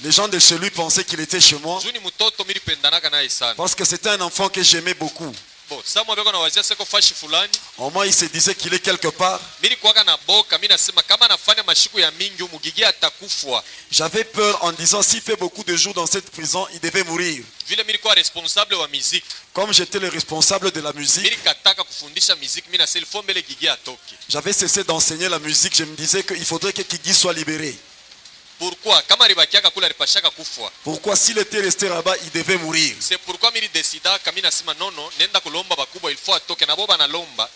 Les gens de chez lui pensaient qu'il était chez moi juni mtoto milipendanaka naye sana. parce que c'était un enfant que j'aimais beaucoup. Bo samwa beko na wazia seko fashi fulani Au moins, il se disait qu'il est quelque part. mili kuwaka na boka, mimi nasema kama nafanya mashiku ya mingi humu Gigi atakufwa. J'avais peur en disant s'il fait beaucoup de jours dans cette prison, il devait mourir. Vile mimi nilikuwa responsable wa muziki, Comme j'étais le responsable de la musique, mimi kataka kufundisha muziki, mimi nasema ilfo mbele Gigi atoke. j'avais cessé d'enseigner la musique. Je me disais qu'il faudrait que Gigi soit libéré. Pourquoi? Kama ribakiaka kula ripashaka kufwa. Pourquoi s'il était resté là-bas, il devait mourir. C'est pourquoi mimi décida kama nasema nono, nenda kulomba bakubwa ilfo atoke na boba nalomba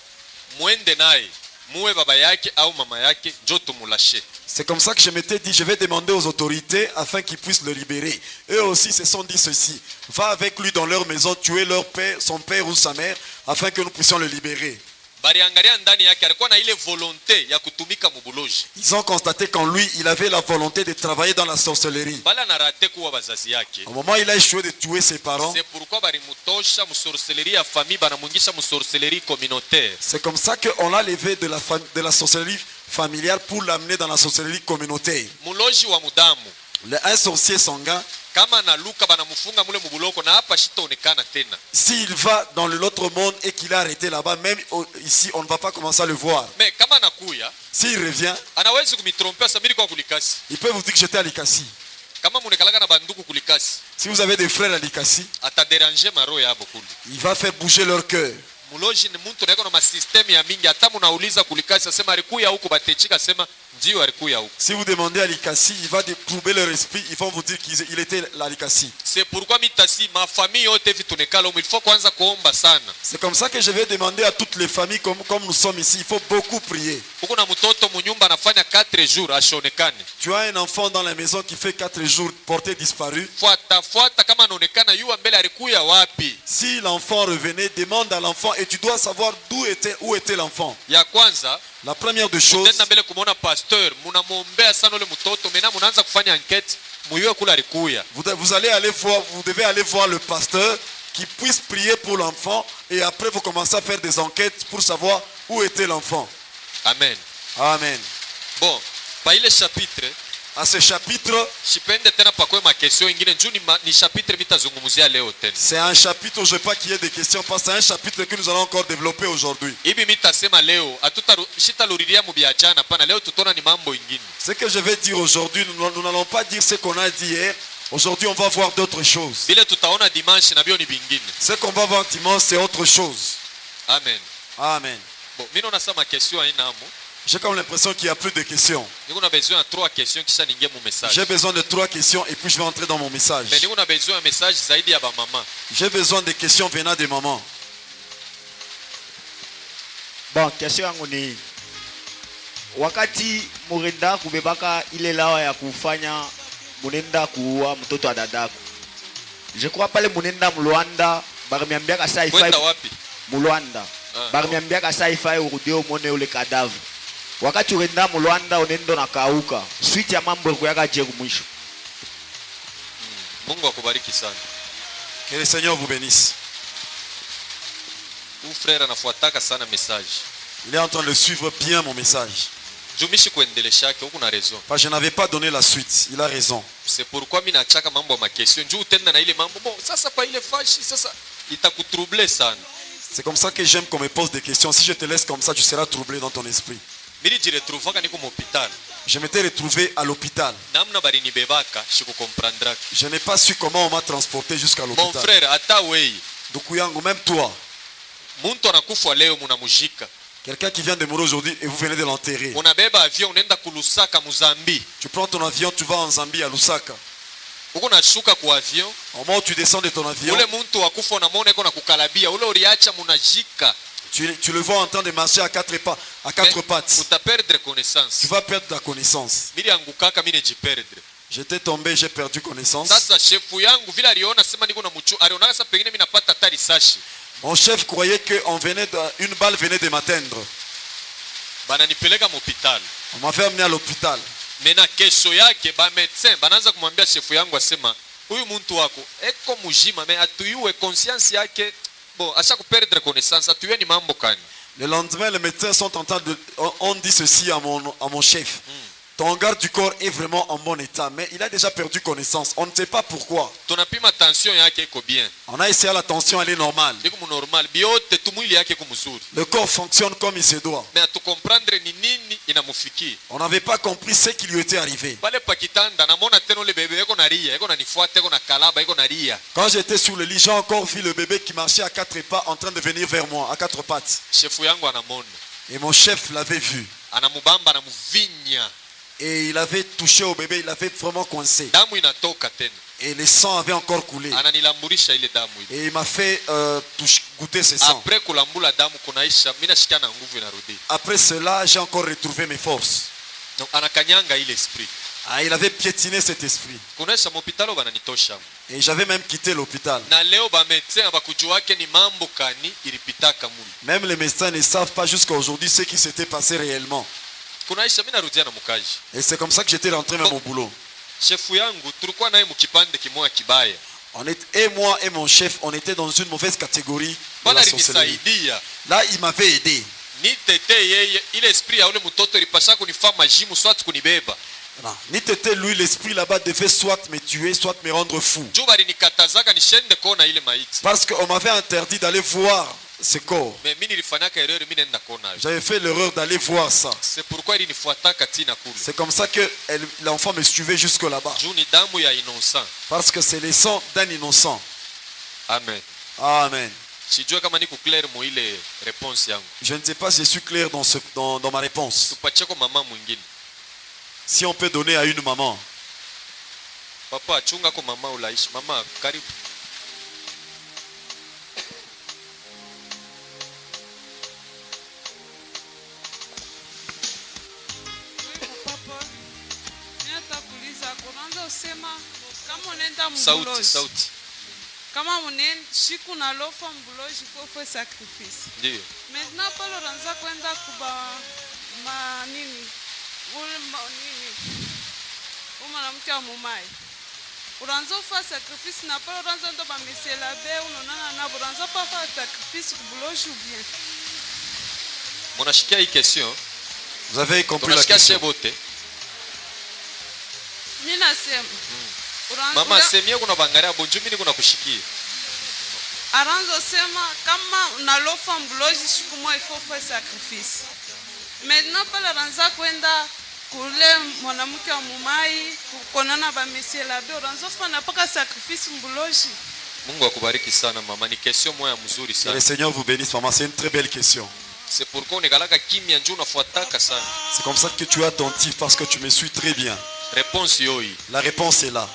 muende naye muwe baba yake au mama yake njo tumulashe. C'est comme ça que je m'étais dit, je vais demander aux autorités afin qu'ils puissent le libérer. Eux aussi se sont dit ceci. Va avec lui dans leur maison, tuer leur père, son père ou sa mère, afin que nous puissions le libérer. Baliangalia ndani yake alikuwa na ile volonté ya kutumika mubuloji. Ils ont constaté qu'en lui, il avait la volonté de travailler dans la sorcellerie. Bala na rate kuwa bazazi yake. Au moment où il a échoué de tuer ses parents, C'est pourquoi balimutosha musorcellerie ya famille banamwingisha musorcellerie communautaire. c'est comme ça qu'on l'a levé de la sorcellerie familiale pour l'amener dans la sorcellerie communautaire. Muloji wa mudamu Un sorcier sanguin, kama naluka banamufunga mule mubuloko na hapa shitaonekana tena. s'il va dans l'autre monde et qu'il est arrêté là-bas, même ici, on ne va pas commencer à le voir. Mais kama nakuya S'il revient, anawezi kumitrompea samiri kwa kulikasi. il peut vous dire que j'étais à Likasi. Kama munekalaka na banduku kulikasi Si vous avez des frères à Likasi, ataderanger maro yabo kule. il va faire bouger leur cœur. Muloji ni muntu naiko na masysteme ya mingi, hata munauliza kulikasi asema alikuya huku, batechika asema ndio alikuya huku. Si vous demandez à Likasi, il va découvrir leur esprit, ils vont vous dire qu'il était à Likasi. C'est pourquoi mitasi ma famille yote hivi tunekala humu, il faut kwanza kuomba sana. C'est comme ça que je vais demander à toutes les familles, comme nous sommes ici, il faut beaucoup prier. Huku na mtoto munyumba anafanya 4 jours ashonekane. Tu as un enfant dans la maison qui fait 4 jours porté disparu. Fuata kama anaonekana yua mbele alikuya wapi. Si l'enfant revenait, demande à l'enfant et tu dois savoir où était l'enfant. Ya kwanza La première des choses, tena mbele kumwona pasteur, munamuombea sana ule mtoto, mena munaanza kufanya enquête muyue kula alikuya. vous devez aller voir le pasteur qui puisse prier pour l'enfant et après vous commencez à faire des enquêtes pour savoir où était l'enfant. Amen. Amen. Bon, pa ile chapitre À ce chapitre, sipende tena pakwe ma question ingine juu ni chapitre mitazungumzia leo tena. c'est un chapitre, je ne veux pas qu'il y ait des questions, parce que c'est un chapitre que nous allons encore développer aujourd'hui. Hivi mitasema leo shitarudilia mubiajana pana, leo tutona ni mambo ingine. Ce que je vais dire aujourd'hui, nous n'allons pas dire ce qu'on a dit hier. Aujourd'hui, on va voir d'autres choses. Bile tutaona dimanche na bio ni bingine. Ce qu'on va voir dimanche, c'est autre chose. Amen. Amen. Bon, mimi naona sama question haina hamu. J'ai comme l'impression qu'il n'y a plus de questions. Niko na besoin de 3 questions kisha ningie mu message. J'ai besoin de 3 questions et puis je vais entrer dans mon message. Mais niko na besoin de message zaidi ya ba mama. J'ai besoin de questions venant des mamans. Bon, question yangu ni wakati murenda kubebaka ile lawa ya kufanya munenda kuua mtoto wa dadako. Je crois pale munenda Mluanda barimiambiaka saa ifai. Kwenda wapi? Mluanda. Barimiambiaka saa ifai urudie umone ule kadavu. Wakati urenda Mluanda unendo na kauka. Suite ya mambo kuyaka jegu mwisho. Mungu akubariki sana. Que le Seigneur vous bénisse. Huyu frère anafuataka sana message. Il est en train de suivre bien mon message. Jumishi kuendelesha yake huku na raison. Parce que je n'avais pas donné la suite. Il a raison. C'est pourquoi mimi nachaka mambo ya makestion. Njoo tena na ile mambo. Bon, sasa kwa ile fashi sasa itakutroubler sana. C'est comme ça que j'aime qu'on me pose des questions. Si je te laisse comme ça, tu seras troublé dans ton esprit. Mimi jiretrouvaka niko hospital. Je m'étais retrouvé à l'hôpital. Namna bari nibebaka shikukomprendra. Je n'ai pas su comment on m'a transporté jusqu'à Mon l'hôpital. frère, hata wewe. Ndugu yangu, même toi, Muntu anakufa leo munamujika. quelqu'un qui vient de mourir aujourd'hui et vous venez de l'enterrer. Unabeba avion unaenda kulusaka Mozambique. Tu prends ton avion, tu vas en Zambie, à Lusaka. uko nashuka ku avion Au moment où tu descends de ton avion, ule muntu wakufa unamwona iko na kukalabia ule uliacha munajika tu le vois en train de marcher à quatre pas, à quatre pattes. utaperdre connaissance Tu vas perdre ta connaissance. mili angukaka mine jiperdre. J'étais tombé, j'ai perdu connaissance. Sasa shefu yangu vile aliona sema niko na mchu alionaka sasa pengine mimi napata hata risasi Mon chef croyait qu'une balle venait de m'atteindre. bananipeleka hospitali. On m'avait amené à l'hôpital. Mena kesho yake ba médecin banaanza kumwambia shefu yangu asema huyu muntu wako eko mujima me atuyue conscience yake bon acha kuperdre connaissance atuyue ni mambo kani. Le lendemain, les médecins sont en train de... On dit ceci à mon chef. Ton garde du corps est vraiment en bon état, mais il a déjà perdu connaissance. On ne sait pas pourquoi. Tunapima tension yake iko bien. On a essayé la tension, elle est normale. Iko normal biote tu mwili yake iko mzuri. Le corps fonctionne comme il se doit. Mais atu comprendre ni nini inamufiki. On n'avait pas compris ce qui lui était arrivé. Pale pakitanda namona tena ule bebe yako naria, yako nanifuata, yako na kalaba, yako naria. Quand j'étais sur le lit, j'ai encore vu le bébé qui marchait à quatre pas en train de venir vers moi, à quatre pattes. Shefu yangu anamona. Et mon chef l'avait vu. Anamubamba anamuvinya. Et il avait touché au bébé, il l'avait vraiment coincé. Damu inatoka tena. Et le sang avait encore coulé. Ananilamburisha ile damu ile. Et il m'a fait goûter ce sang. Après kulambula damu kunaisha, mimi nasikia na nguvu inarudi. Après cela, j'ai encore retrouvé mes forces. Donc anakanyanga ile esprit. Ah, il avait piétiné cet esprit. Kunaisha mopitalo bananitosha. Et j'avais même quitté l'hôpital. Na leo ba médecin abakujuake ni mambo kani ilipitaka muli. Même les médecins ne savent pas jusqu'à aujourd'hui ce qui s'était passé réellement. Kunaisha mimi narudia na mukaji. Et c'est comme ça que j'étais rentré même au boulot. Shefu yangu tulikuwa naye mukipande kimoya kibaya. Et moi et mon chef, on était dans une mauvaise catégorie de Bana la sorcellerie. alinisaidia. Là, il m'avait aidé. Nitete yeye ile esprit ya ule mtoto ilipasha kunifaa majimu swat kunibeba. Non. Ni t'étais lui, l'esprit là-bas devait soit me tuer, soit me rendre fou. Juu balinikatazaka nishende kona ile maiti. Parce qu'on m'avait interdit d'aller voir ce corps. Mais mimi nilifanyaka erreur mimi nenda kona. J'avais fait l'erreur d'aller voir ça. C'est pourquoi ilinifuataka tina kule. C'est comme ça que l'enfant me suivait jusque là-bas. Juu ni damu ya innocent. Parce que c'est le sang d'un innocent. Amen. Amen. Sijue kama niko clair mu ile réponse yangu. Je ne sais pas si je suis clair dans ma réponse. Tupatie kwa mama mwingine. Si on peut donner à une maman. Papa achunga kwa mama ulaishi. Mama karibu. Sauti, sauti. Kama mnen siku na lofa mbuloji fofo sacrifice. Ndio. Maintenant pale unaanza kwenda kuba nini? Ule nini? Mwanamke wa mumai. Unaanza fa sacrifice na pale unaanza ndo ba mesela be unaona na unaanza pa fa sacrifice kubuloji bien. Mnashikia hii question? Vous avez compris la question. Mimi nasema. Mama semia kuna bangaria bonju mimi kuna kushikia. Aranzo sema kama unalofa mbuloji siku moja ifo sacrifice. Maintenant pale aranza kwenda kule mwanamke wa mumai kukonana ba monsieur labe aranzo fana paka sacrifice mbuloji. Mungu akubariki sana mama, ni question moya mzuri Que sana. le Seigneur vous bénisse maman, c'est une très belle question. C'est pourquoi unekalaka kimya njoo unafuataka sana. C'est comme ça que tu es attentif parce que tu me suis très bien. Réponse yoi. La réponse est là.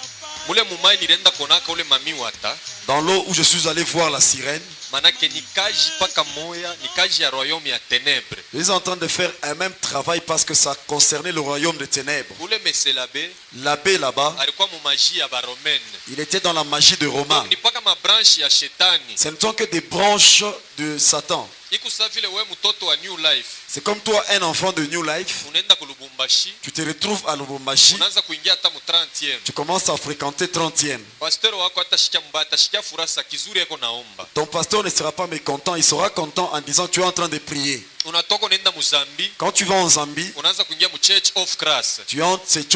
Mule mumai nilienda konaka ule mami wata. Dans l'eau où je suis allé voir la sirène, Manake nikaji paka moya, nikaji ya royaume ya ténèbres. ils sont en train de faire un même travail parce que ça concernait le royaume des ténèbres. Ule meselabe L'abbé là-bas, alikuwa mu magie ya baromaine. il était dans la magie de Romain. Donc ni paka mabranche ya shetani. Ce ne sont que des branches de Satan. Iku sa vile we mtoto wa New Life. C'est comme toi, un enfant de New Life, Unaenda ku Lubumbashi, tu te retrouves à Lubumbashi, unaanza kuingia hata mu 30e. tu commences à fréquenter 30e. Pasteur wako atashikia mbaya, atashikia furasa kizuri yako naomba. Ton pasteur ne sera pas mécontent, il sera content en disant tu es en train de prier. Unatoka unaenda Mozambique, Quand tu vas en Zambie, unaanza kuingia mu Church of Grace. tu entres c'est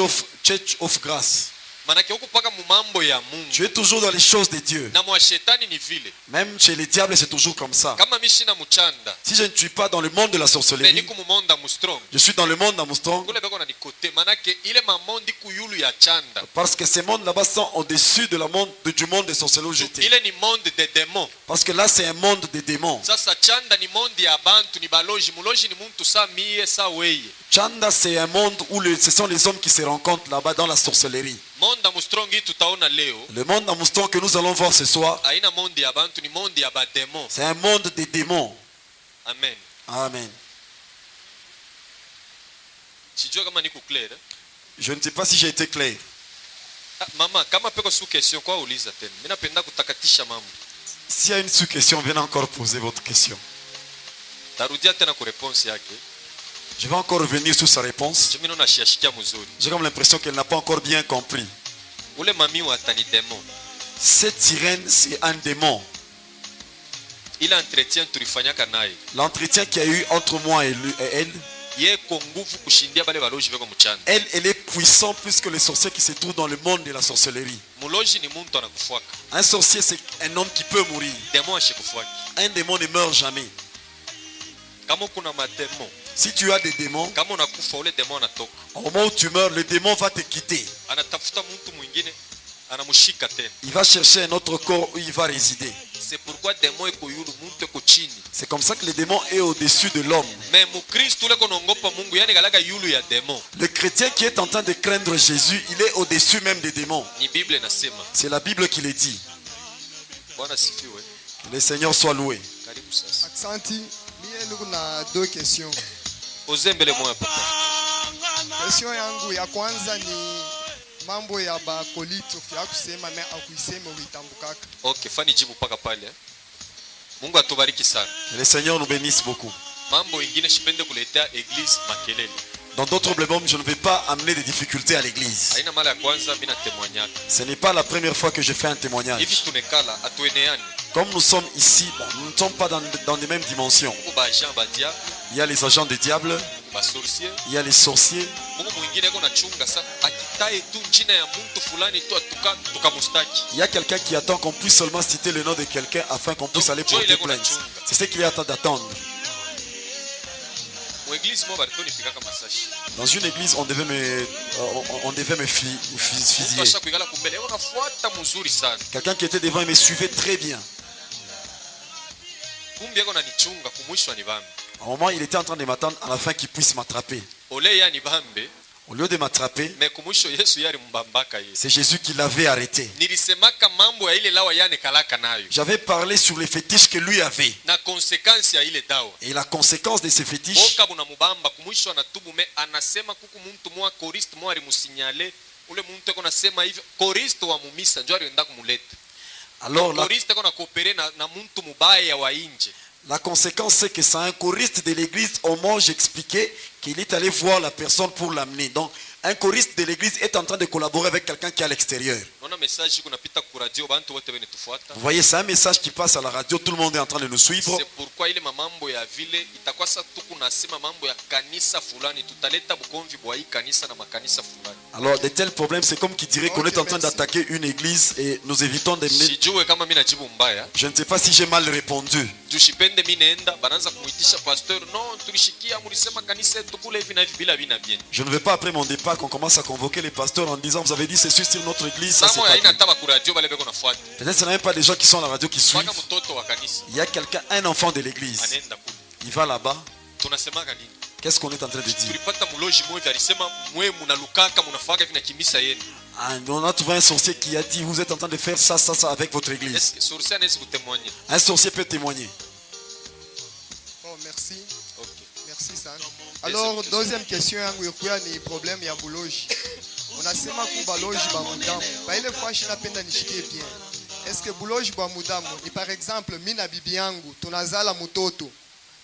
Church of Grace. Manake huko paka mu mambo ya Mungu. Tu es toujours dans les choses de Dieu. Na mwa shetani ni vile. Même chez les diables, c'est toujours comme ça. Kama mimi sina mchanda, Si je ne suis pas dans le monde de la mais sorcellerie, niko mu monde mu strong. je suis dans le monde d'Armstrong, Kule beko na nikote, manake ile mamondi kuyulu ya chanda. parce que ces mondes là-bas sont au-dessus du monde des sorcelleries où j'étais. Ile ni monde des démons. Parce que là, c'est un monde des démons. Sasa chanda ni monde ya bantu, ni baloji. Muloji ni muntu sa mie sa weye. Chanda, c'est un monde où ce sont les hommes qui se rencontrent là-bas dans la sorcellerie. monde ya mustrongi tutaona leo Le monde Armstrong que nous allons voir ce soir, aina monde ya bantu ni monde ya bademon. c'est un monde des démons. Amen. Amen. Sijua kama niko clear. Je ne sais pas si j'ai été clair. Mama, kama peko sous question kwa uliza tena. Mimi napenda kutakatisha mambo. S'il y a une sous-question, venez encore poser votre question. Tarudia tena ku réponse yake. Je vais encore revenir sur sa réponse. Mimi naona shiashikia mzuri. J'ai comme l'impression qu'elle n'a pas encore bien compris. Ule mami wa tani demon. Cette sirène, c'est un démon. Ile entretien tulifanyaka naye. L'entretien qu'il y a eu entre moi et elle, Yeko nguvu kushindia bale baloji beko mchana. elle est puissante plus que les sorciers qui se trouvent dans le monde de la sorcellerie. Muloji ni muntu anakufuaka. Un sorcier, c'est un homme qui peut mourir. Demon ashikufuaki. Un démon ne meurt jamais. Kama kuna mademon, Si tu as des démons, kama unakufa ule demon anatoka. au moment où tu meurs, le démon va te quitter. Anatafuta mtu mwingine anamushika tena. Il va chercher un autre corps où il va résider. C'est pourquoi demon eko yulu muntu eko chini. C'est comme ça que le démon est au-dessus de l'homme. Mais mukristo ule konongopa Mungu yani kalaga yulu ya demon. Le chrétien qui est en train de craindre Jésus, il est au-dessus même des démons. Ni Bible inasema. C'est la Bible qui le dit. Bwana sifiwe. Que le Seigneur soit loué. Karibu sasa. Aksanti, mie niko na deux questions. Ozembele moya papa. Question yangu ya kwanza ni mambo ya bakolito ya kusema na akuisema uitambukaka. Okay, fani jibu paka pale. Mungu atubariki sana. Que le Seigneur nous bénisse beaucoup. Mambo ingine shipende kuletea église makelele. Dans d'autres problèmes, je ne vais pas amener des difficultés à l'église. Haina mara ya kwanza mimi natemwanyaka. Ce n'est pas la première fois que je fais un témoignage. Hivi tunekala atueneani. Comme nous sommes ici, bon, nous ne sommes pas dans les mêmes dimensions. Mungu ba agent ba diable, Il y a les agents des diables, ba sorcier. il y a les sorciers. Mungu mwingine kuna chunga sana. Akitaye tu jina ya mtu fulani tu atuka tukamustaki. Il y a quelqu'un qui attend qu'on puisse seulement citer le nom de quelqu'un afin qu'on puisse aller porter plainte. C'est ce qu'il est en train d'attendre. Mu église mo baritoni pikaka masashi. Dans une église, on devait me fusiller. Tosha kuigala kumbele unafuata mzuri sana. Quelqu'un qui était devant, il me suivait très bien. Kumbi yako nanichunga kumwisho ni bambe. À un moment, il était en train de m'attendre à la fin qu'il puisse m'attraper. Ole ya ni bambe. Au lieu de m'attraper, Me kumwisho Yesu yari mbambaka yeye. c'est Jésus qui l'avait arrêté. Nilisemaka mambo ya ile lawa yane kalaka nayo. J'avais parlé sur les fétiches que lui avait. Na konsekansi ya ile dawa. Et la conséquence de ces fétiches, Oka buna mubamba kumwisho anatubu me anasema kuku muntu mwa koristo mwa alimusinyale. Ule muntu eko nasema hivyo koristo wa mumisa ndio alienda kumuleta. alors Koristo eko na koopere na muntu mubaya wa inje. la conséquence c'est que c'est un choriste de l'église. Au moment j'expliquais qu'il est allé voir la personne pour l'amener. Donc un choriste de l'église est en train de collaborer avec quelqu'un qui est à l'extérieur. Naona message kunapita ku radio bantu wote bene tufuata. Vous voyez, c'est un message qui passe à la radio. Tout le monde est en train de nous suivre. C'est pourquoi ile mambo ya vile itakuwa sasa tuku nasema mambo ya kanisa fulani tutaleta bukonvi bwa hii kanisa na makanisa fulani. Alors de tels problèmes, c'est comme qui dirait qu'on est en train d'attaquer une église et nous évitons d'amener. Sijue kama mimi najibu mbaya. Je ne sais pas si j'ai mal répondu. Tushipende mimi naenda banaanza kumuitisha pastor. No, tulishikia mulisema kanisa yetu kule hivi na hivi bila bina bien. Je ne veux pas après mon départ qu'on commence à convoquer les pasteurs en disant vous avez dit c'est sur notre église. Ça, c'est Samo pas haina bien. taba ku radio bale beko nafuata. Peut-être ce n'est même pas des gens qui sont à la radio qui suivent. Paka mtoto wa kanisa Il y a quelqu'un, un enfant de l'église. anaenda kule. Il va là-bas. Tunasemaka nini? Qu'est-ce qu'on est en train de dire? Tulipata muloji mmoja alisema mwe munalukaka munafaka hivi na kimisa yenu. On a trouvé un sorcier qui a dit vous êtes en train de faire ça avec votre église. Est-ce que sorcier anaweza kutemwanya? Un sorcier peut témoigner. Bon, merci. Okay. Merci sana. Alors, deuxième question yangu ilikuwa ni problem ya buloji. Unasema ku baloji ba mudamu. Ba ile fois napenda nishikie bien. Est-ce que buloji ba mudamu ni par exemple mimi na bibi yangu tunazala mtoto.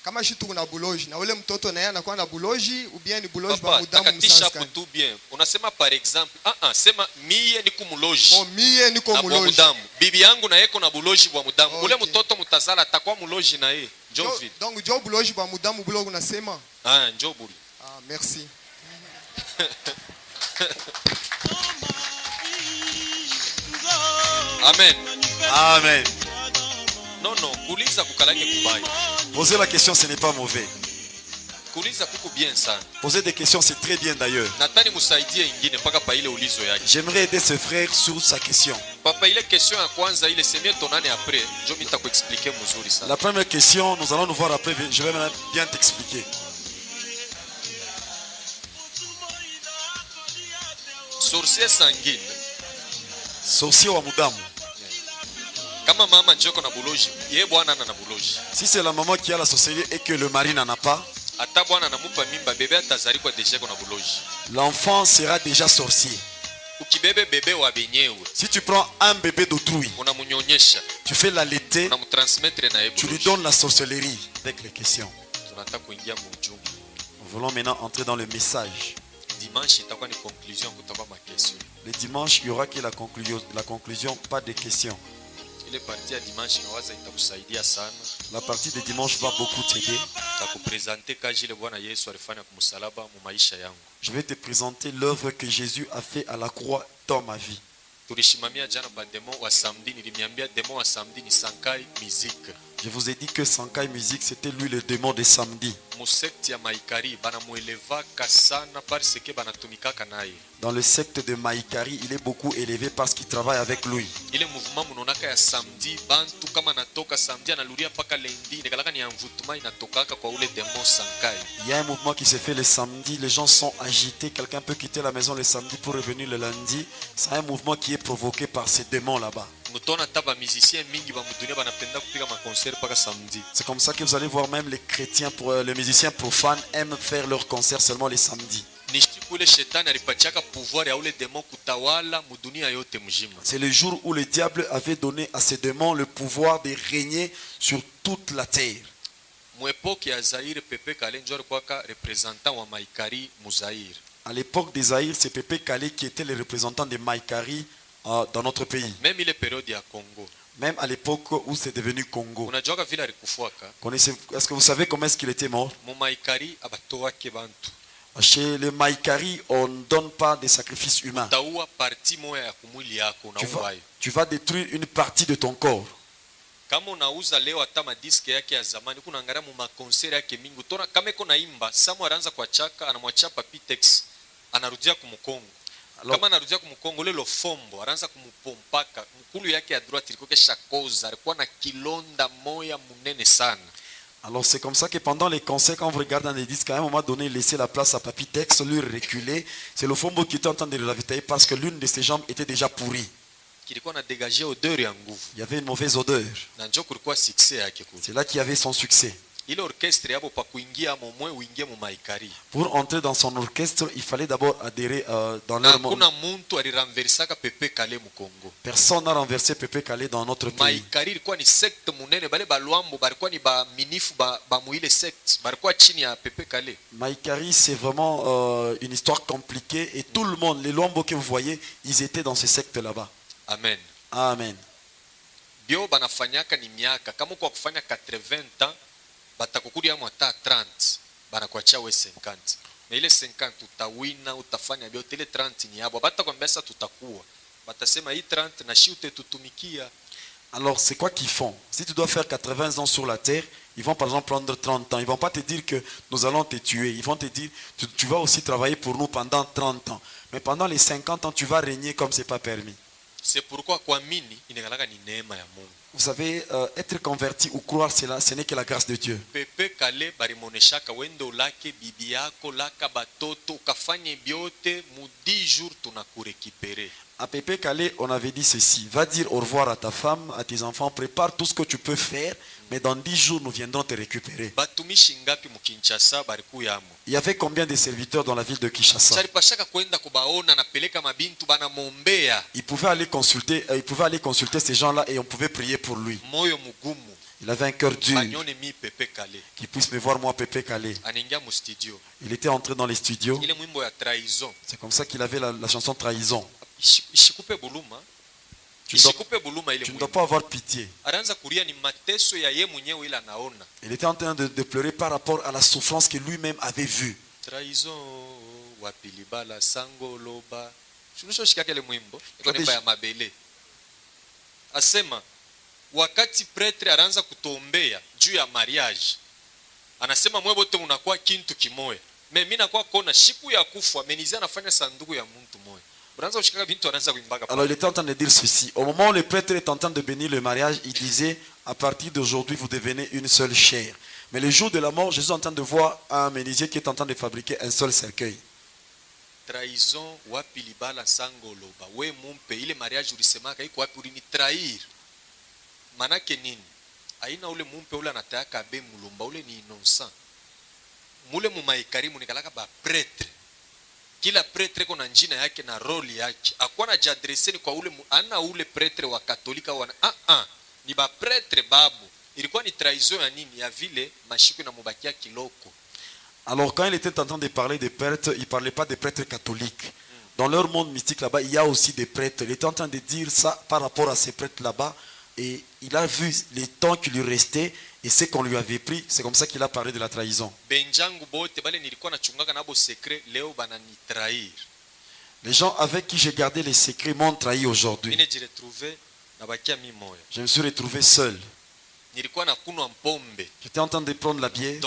Kama shitu kuna buloji na ule mtoto naye anakuwa na buloji ou bien ni buloji ba Papa, mudamu takatisha msanska. kutu bien. Unasema par exemple, sema mie ni kumuloji. Bon, mie niko Na bwa muloji. mudamu. Bibi yangu na yeko na buloji bwa mudamu. Okay. Ule mtoto mutazala atakuwa muloji na yeye. Njoo vile. Donc jo buloji ba mudamu bulogi unasema? Njoo buri. Ah, merci. Amen. Amen. Non, kuuliza kukalake kubaya. Poser la question, ce n'est pas mauvais. Kuuliza kuku bien sana. Poser des questions, c'est très bien d'ailleurs. Natani musaidie ingine mpaka pa ile ulizo yake. J'aimerais aider ce frère sur sa question. Papa, ile question ya kwanza ile semie tonane après. Njoo mita kuexpliquer mzuri sana. La première question, nous allons nous voir après. Je vais maintenant bien t'expliquer. Sorcier sanguine sorcier wa mudamu. Kama mama njoko na buloji, ye bwana ana na buloji. Si c'est la maman qui a la sorcellerie et que le mari n'en a pas, Ata bwana anamupa mimba bebe atazali kwa deja kuna buloji. l'enfant sera déjà sorcier. Ukibebe bebe wa benyewe, Si tu prends un bébé d'autrui, unamunyonyesha, tu fais l'allaiter, unamutransmettre na tu lui buloji. donnes la sorcellerie avec les questions. Tunataka kuingia mujumbe. Nous voulons maintenant entrer dans le message. Dimanche itakuwa ni conclusion kutakuwa ma question. Le dimanche, il y aura que la conclusion, pas de questions. Ile partie ya dimanche nawaza itakusaidia sana. La partie de dimanche va beaucoup t'aider. Takupresente kaji ile Bwana Yesu alifanya kumsalaba mu maisha yangu. Je vais te présenter l'œuvre que Jésus a fait à la croix dans ma vie. Tulishimamia jana ba demo wa samedi, nilimiambia demo wa samedi ni Sankai Music. Je vous ai dit que Sankai Music, c'était lui le démon de samedi. Mu sekti ya Maikari banamuelevaka sana parce que banatumikaka naye. Dans le secte de Maïkari, il est beaucoup élevé parce qu'il travaille avec lui. Ile mouvement munonaka ya samedi bantu kama natoka samedi analudia paka lendi nikalaka ni envoûtement inatokaka kwa ule demo Sankai. Il y a un mouvement qui se fait le samedi, les gens sont agités, quelqu'un peut quitter la maison le samedi pour revenir le lundi. C'est un mouvement qui est provoqué par ces démons là-bas. Mutona taba musicien mingi ba mudunia banapenda kupiga ma concert paka samedi. C'est comme ça que vous allez voir même les chrétiens, les musiciens profanes aiment faire leurs concerts seulement les samedis. Ni siku ile shetani alipachaka pouvoir ya ule demo kutawala mudunia yote mzima. C'est le jour où le diable avait donné à ces démons le pouvoir de régner sur toute la terre. Mu époque ya Zaire Pepe Kale njo alikuwa représentant wa Maikari mu Zaire. À l'époque des Zaïre, c'est Pépé Kalé qui était le représentant de Maïkari dans notre pays. Même ile période ya Congo. Même à l'époque où c'est devenu Congo. Unajoka vile alikufuaka. Est-ce que vous savez comment est-ce qu'il était mort? Mu Maikari abatoake bantu. Chez les Maïkari, on ne donne pas de sacrifices humains. Taua parti moya ya kumwili yako na uwayo. Tu vas détruire une partie de ton corps. Kama unauza leo hata madiske yake ya zamani kuna angalia mu makonseri yake mingi utona kama iko naimba Samu anaanza kwa chaka anamwachia Papitex anarudia kumukongo. Kama anarudia kumukongo lelo fombo anaanza kumupompaka mkulu yake ya droite ilikuwa kesha koza alikuwa na kilonda moya munene sana. Alors c'est comme ça que pendant les concerts, quand vous regardez dans les disques, à un moment donné, laisser la place à Papitex, lui reculer. C'est le Fombo qui était en train de le ravitailler parce que l'une de ses jambes était déjà pourrie. Il y avait une mauvaise odeur. C'est là qu'il y avait son succès. Pour entrer dans son orchestre, il fallait d'abord adhérer dans leur monde. Personne n'a renversé Pépé Kalé dans notre pays. Maïkari, c'est vraiment une histoire compliquée et tout le monde, les Luambo que vous voyez, ils étaient dans ce secte là-bas. Amen. Amen. Bio banafanyaka ni miaka kama kwa kufanya 80 ans batakukudia mwata 30 banakuachia we 50 na ile 50 utawina utafanya biote ile 30 ni yabo batakwambia sasa tutakuwa batasema hii 30 na shi utetutumikia. Alors c'est quoi qu'ils font? Si tu dois faire 80 ans sur la terre, ils vont par exemple prendre 30 ans. Ils vont pas te dire que nous allons te tuer. Ils vont te dire tu vas aussi travailler pour nous pendant 30 ans. Mais pendant les 50 ans, tu vas régner comme c'est pas permis. C'est pourquoi kuamini inakalaka ni neema ya Mungu. Vous savez, être converti ou croire cela, ce n'est que la grâce de Dieu. Pepe Kale barimoneshaka wendo lake bibi yako laka batoto ukafanye biote mu 10 jours tunakurekipere. À Pépé Kalé, on avait dit ceci: va dire au revoir à ta femme, à tes enfants, prépare tout ce que tu peux faire, mais dans 10 jours nous viendrons te récupérer. Batumishi ngapi mu Kinshasa barikuyamo? Il y avait combien de serviteurs dans la ville de Kinshasa? Charipashaka kwenda kubaona na peleka mabintu bana mombea. Il pouvait aller consulter ces gens-là et on pouvait prier pour lui. Moyo mugumu. Il avait un cœur dur. Banyone mi Pepe Kale. Qui puisse me voir moi, Pépé Kalé. Aningia mu studio. Il était entré dans les studios. Ile mwimbo ya trahison. C'est comme ça qu'il avait la chanson Trahison. Ishikupe buluma. Tu ne dois pas avoir pitié. Il était en train de pleurer par rapport à la souffrance que lui-même avait vue. Trahison wapilibala sango loba. Asema wakati pretre aranza kutombea juu ya mariage. Anasema mwe bote unakuwa kintu kimoya. Mimi nakuwa kona siku ya kufa amenizia anafanya sanduku ya mtu moya. Alors il était en train de dire ceci. Au moment où le prêtre est en train de bénir le mariage, il disait: à partir d'aujourd'hui vous devenez une seule chair. Mais le jour de la mort, Jésus est en train de voir un menuisier qui est en train de fabriquer un seul cercueil. trahison wapi libala sango loba we mumpe ile mariage ulisemaka iko wapi ulini trahir manake nini aina ule mumpe ule anataka abe mulumba ule ni innocent mule mumaikarimu nikalaka ba pretre kila pretre kuna njina yake na role yake akwa na jadreseni kwa ule ana ule pretre wa katolika wana ni ba pretre babu ilikuwa ni trahison ya nini ya vile mashiko na mubakia kiloko. Alors quand il était en train de parler des prêtres, il ne parlait pas des prêtres catholiques. Dans leur monde mystique là-bas, il y a aussi des prêtres. Il était en train de dire ça par rapport à ces prêtres là-bas. Et il a vu les temps qui lui restaient et ce qu'on lui avait pris. C'est comme ça qu'il a parlé de la trahison. Les gens avec qui j'ai gardé les secrets m'ont trahi aujourd'hui. Je me suis retrouvé seul. J'étais en train de prendre la bière.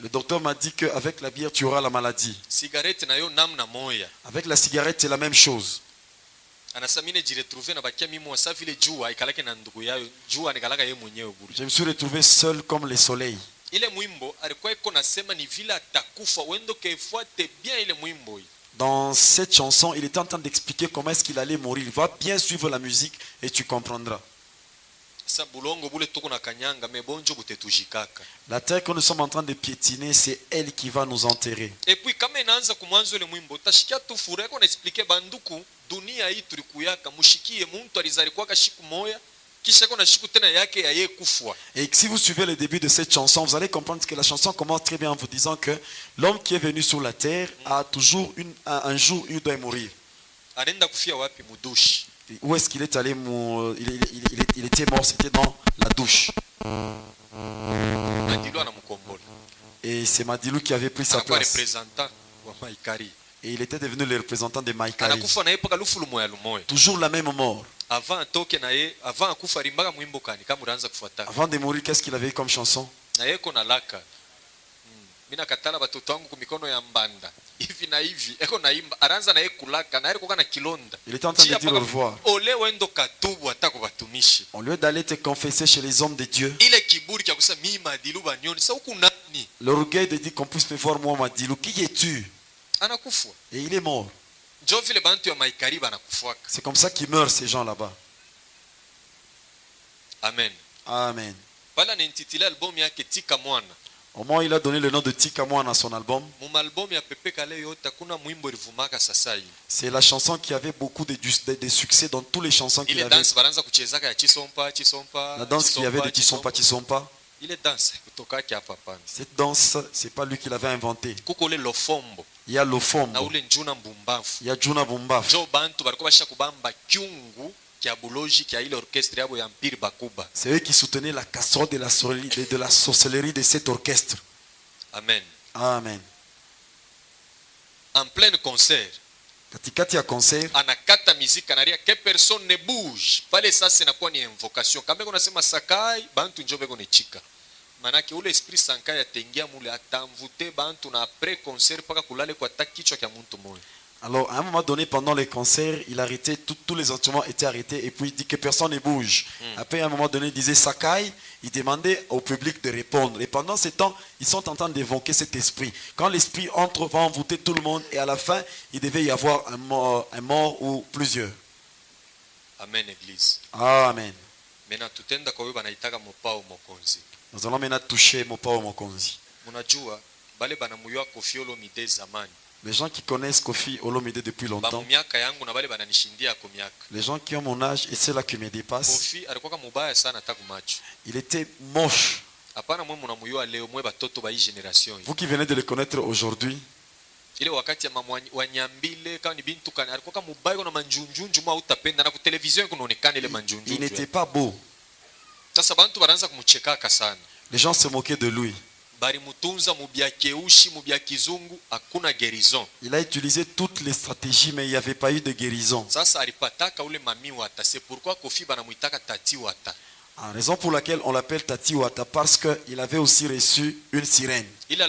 Le docteur m'a dit qu'avec la bière, tu auras la maladie. Avec la cigarette, c'est la même chose. Je me suis retrouvé seul comme le soleil. Dans cette chanson, il était en train d'expliquer comment est-ce qu'il allait mourir. Il va bien suivre la musique et tu comprendras. La terre que nous sommes en train de piétiner, c'est elle qui va nous enterrer. Et puis kama inaanza kumwanzo ile mwimbo utashikia tu furaha yako na explique banduku dunia hii tulikuyaka mushikie muntu alizalikuwa shiku moya kisha kuna shiku tena yake ya yeye kufwa. Et si vous suivez le début de cette chanson, vous allez comprendre que la chanson commence très bien en vous disant que l'homme qui est venu sur la terre a toujours un jour il doit mourir. Anaenda kufia wapi mudushi? Où est-ce qu'il est allé il était mort, c'était dans la douche. Et c'est Madilou qui avait pris sa place. Et il était devenu le représentant de Maïkari. Toujours la même mort. Avant de mourir, qu'est-ce qu'il avait comme chanson? Minakatala batoto wangu kumikono ya mbanda hivi na hivi eko naimba aranza na yeye kulaka na yeye na kilonda. Il était en train de dire au revoir. Ole wendo katubu atako batumishi au lieu d'aller te confesser chez les hommes de Dieu. Ile kiburi cha kusema mimi Madilu banyoni sasa huku nani? L'orgueil de dire qu'on puisse me voir moi Madilu, qui es-tu? Anakufa. Et il est mort. Njo vile bantu ya Maikari banakufuaka. C'est comme ça qu'ils meurent ces gens là-bas. Amen. Amen. Pala nintitila album yake Tika Mwana. Au moins, il a donné le nom de Tika Mwana à son album. C'est la chanson qui avait beaucoup de succès dans toutes les chansons qu'il avait. La danse qu'il y avait de Tisompa Tisompa. Cette danse, c'est pas lui qui l'avait inventée. Il y a l'ofombo. Il y a Juna Bumbaf. C'est eux qui soutenaient la casserole de la sorcellerie de cet orchestre. Amen. Amen. En plein concert. Katikati ya concert. Anakata muziki anaria que personne ne bouge. Pale sasa inakuwa ni invocation. Kama unasema sakai, bantu njoo beko nechika. Manake ule esprit sankai atengia mule atamvute bantu na après concert paka kulale kwa takichwa kya muntu moyo. Alors, à un moment donné, pendant les concerts, il arrêtait, tous les instruments étaient arrêtés et puis il dit que personne ne bouge. Après, à un moment donné, il disait Sakai, il demandait au public de répondre. Et pendant ce temps, ils sont en train d'évoquer cet esprit. Quand l'esprit entre, va envoûter tout le monde et à la fin, il devait y avoir un mort ou plusieurs. Amen, Église. Amen. Nous allons maintenant toucher Mopao Mokonzi. Les gens qui connaissent Kofi Olomide depuis longtemps, les gens qui ont mon âge et ceux-là qui me dépassent, il était moche. Vous qui venez de le connaître aujourd'hui, il n'était pas beau. Les gens se moquaient de lui. Il a utilisé toutes les stratégies, mais il n'y avait pas eu de guérison. En raison pour laquelle on l'appelle Tati Wata, parce qu'il avait aussi reçu une sirène. Il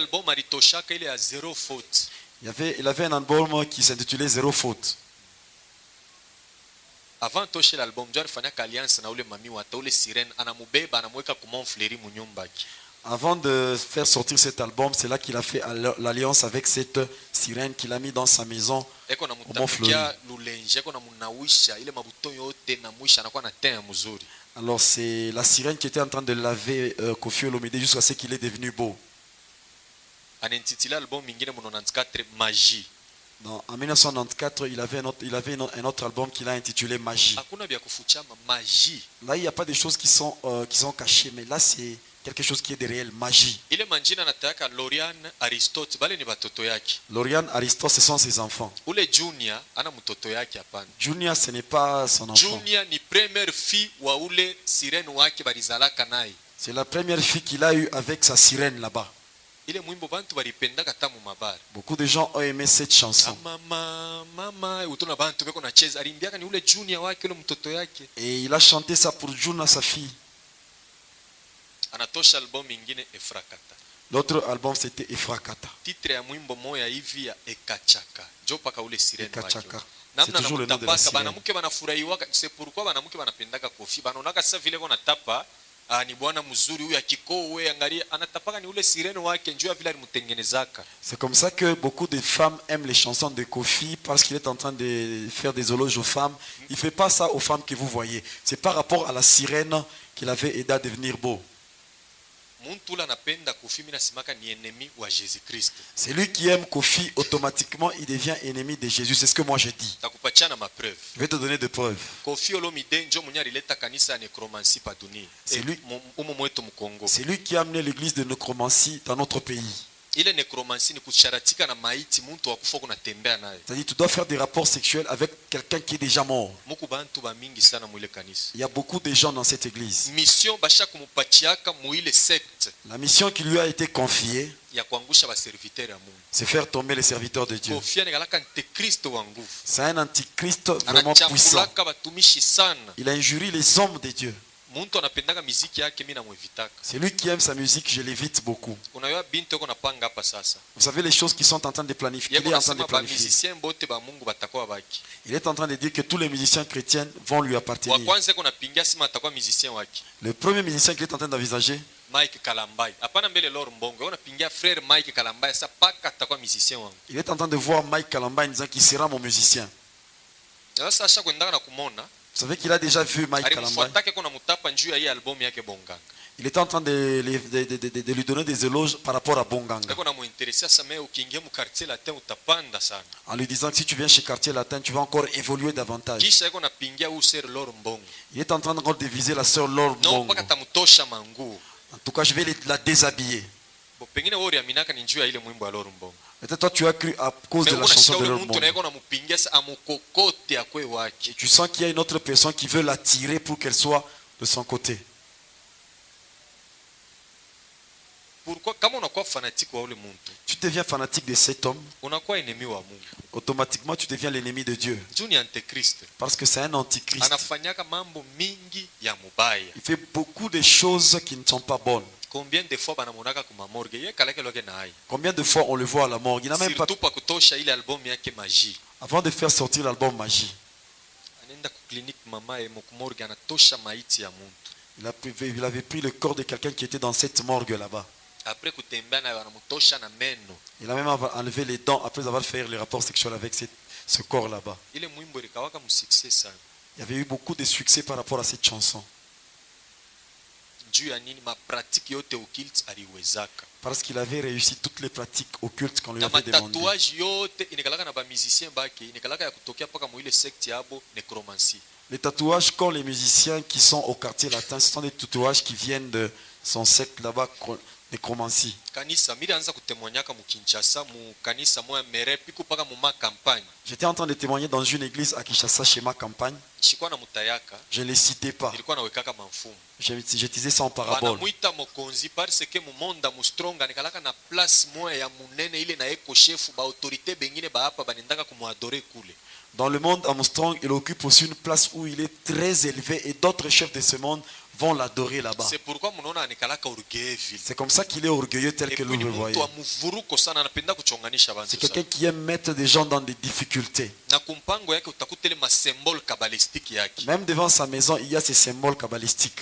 avait un album qui s'intitulait Zéro faute. Avant toshe l'album, Dieu alifanya alliance na ule mami wata ule sirène anamubeba anamweka ku Montfleury munyumbaki. Avant de faire sortir cet album, c'est là qu'il a fait l'alliance avec cette sirène qu'il a mis dans sa maison eko na au Mont Fleury. mutapikia lulenje eko na munawisha ile mabuto yote na mwisha anakuwa na teint ya mzuri. Alors c'est la sirène qui était en train de laver Koffi Olomide jusqu'à ce qu'il est devenu beau. Anentitila album mingine mu 94 Magie. En 1994, il avait un autre album qu'il a intitulé Magie. Hakuna bya kufuchama Magie. Là, il n'y a pas de choses qui sont cachées, mais là, c'est quelque chose qui est de réel, magie. Ile manjina nataka Lorian Aristote bale ni batoto yake. Lauriane, Aristote, ce sont ses enfants. Ule Junior ana mtoto yake hapana. Junior, ce n'est pas son enfant. Junior ni première fille wa ule sirene wake balizalaka naye. C'est la première fille qu'il a eue avec sa sirène là-bas. Ile mwimbo bantu balipendaka tamu mabara. Beaucoup de gens ont aimé cette chanson. Mama utona bantu beko na cheza alimbiaka ni ule Junior wake ule mtoto yake. Et il a chanté ça pour Juna, sa fille. Anatosha album ingine Efrakata. L'autre album, c'était Efrakata. Titre ya mwimbo moya hivi ya Ekachaka. Jo paka ule sirene wake. Ekachaka. C'est Namna toujours le nom de la namutapaka sirène. banamuke banafurahiwaka. C'est pourquoi banamuke banapendaka Koffi. Banaonaka sasa vile kona tapa ni bwana mzuri huyu akikoo wewe angalia anatapaka ni ule sirene wake njoo vile alimutengenezaka. C'est comme ça que beaucoup de femmes aiment les chansons de Koffi parce qu'il est en train de faire des éloges aux femmes. Il ne fait pas ça aux femmes que vous voyez. C'est par rapport à la sirène qu'il avait aidé à devenir beau. Muntu ula napenda Koffi mimi nasimaka ni ennemi wa Jésus Christ. C'est lui qui aime Koffi, automatiquement il devient ennemi de Jésus. C'est ce que moi je dis. Takupachana ma preuve. Je vais te donner des preuves. Koffi Olomide njo mwenye alileta kanisa ya necromancy pa dunia. C'est lui. Umo mwetu Mkongo. C'est lui qui a amené l'église de nécromancie dans notre pays. Ile necromancy ni kucharatika na maiti muntu wakufa kuna tembea naye. C'est-à-dire tu dois faire des rapports sexuels avec quelqu'un qui est déjà mort. Muku bantu ba mingi sana mwile kanisa. Il y a beaucoup de gens dans cette église. Mission basha kumupachiaka muile secte La mission qui lui a été confiée, ya kuangusha ba serviteur ya Mungu. c'est faire tomber les serviteurs de Dieu. Koffi anagalaka antikristo wa nguvu. C'est un antichrist vraiment puissant. Anachambulaka batumishi sana. Il a injurié les hommes de Dieu. Muntu anapendaka miziki yake mimi namwevitaka. C'est lui qui aime sa musique, je l'évite beaucoup. Unayoa bintu yako napanga hapa sasa. Vous savez les choses qui sont en train de planifier. Il est en train de Ba planifier. musicien bote ba Mungu batakuwa baki. Il est en train de dire que tous les musiciens chrétiens vont lui Wa appartenir. kwanza yako napingia sima atakuwa musicien wake. Le premier musicien qu'il est en train d'envisager, Mike Kalambai. Hapana mbele Lord Mbongo. Yako napingia frère Mike Kalambai sasa paka atakuwa musicien wangu. il est en train de voir Mike Kalamba en disant qu'il sera mon musicien. Sasa asha kwendaka na kumona. Vous savez qu'il a déjà vu Mike Kalamba. Alimfuatake kuna mutapa njuu ya hii album yake Bonganga. Il était en train de lui donner des éloges par rapport à Bonganga. Yako na muinteresia sasa ukiingia mu quartier latin utapanda sana. En lui disant que si tu viens chez Quartier Latin, tu vas encore évoluer davantage. Kisha yako napingia user Lord Mbongo. Il est en train encore de viser la sœur Laure No Mbongo. mpaka tamutosha manguo. En tout cas, je vais la déshabiller. Bo pengine wewe aminaka ni njuu ya ile mwimbo wa Lord Mbongo. Peut-être toi, tu as cru à cause de la chanson de Laure mtu Mbongo. na yako nampingia sasa amukokote akwe wake. Et tu sens qu'il y a une autre personne qui veut l'attirer pour qu'elle soit de son côté. Pourquoi kama unakuwa fanatique wa ule muntu, Tu deviens fanatique de cet homme, unakuwa ennemi wa Mungu. automatiquement tu deviens l'ennemi de Dieu. Juu ni antichrist. Parce que c'est un antichrist. Anafanyaka mambo mingi ya mubaya. Il fait beaucoup de choses qui ne sont pas bonnes. Combien de fois banamonaka kuma morgue ye kalake loke na hai. Combien de fois on le voit à la morgue? Il n'a même pas... Surtout pa kutosha ile album yake Magie. Avant de faire sortir l'album Magie, Anaenda ku clinique mama e morgue anatosha maiti ya muntu. il avait pris le corps de quelqu'un qui était dans cette morgue là-bas. Après kutembea na wanamtosha na meno. Il a même enlevé les dents après avoir fait les rapports sexuels avec ce corps là-bas. Ile mwimbo likawaka mu succès sana. Il y avait eu beaucoup de succès par rapport à cette chanson. Juu ya nini ma pratique yote occulte aliwezaka. Parce qu'il avait réussi toutes les pratiques occultes qu'on lui Na avait demandées. tatouage yote inikalaka na ba musicien baki inikalaka ya kutokea paka mu ile secte yabo necromancy. Les tatouages, quand les musiciens qui sont au quartier latin, ce sont des tatouages qui viennent de son secte là-bas, nécromancie. Kanisa mili anza kutemonyaka mu Kinshasa mu kanisa moya merepi kupaka mu ma campagne. J'étais en train de témoigner dans une église à Kinshasa chez ma campagne. Shikuwa na mutayaka. Je ne les citais pas. Ilikuwa nawekaka mamfumu. Je disais ça en parabole. Banamuita mokonzi parce que mu monda mu strong anikalaka na place moya ya munene ile na eko chef ba autorité bengine ba hapa banendaka kumuadore kule. Dans le monde, Armstrong, il occupe aussi une place où il est très élevé et d'autres chefs de ce monde vont l'adorer là-bas. C'est pourquoi munaona anikalaka orgueilleux. C'est comme ça qu'il est orgueilleux tel Et que puis vous le ni voyez. mtu wa muvuruko sana anapenda kuchonganisha bantu. C'est quelqu'un qui aime mettre des gens dans des difficultés. Na kumpango yake utakutele ma symbole kabbalistique yake. Même devant sa maison, il y a ces symboles kabbalistiques.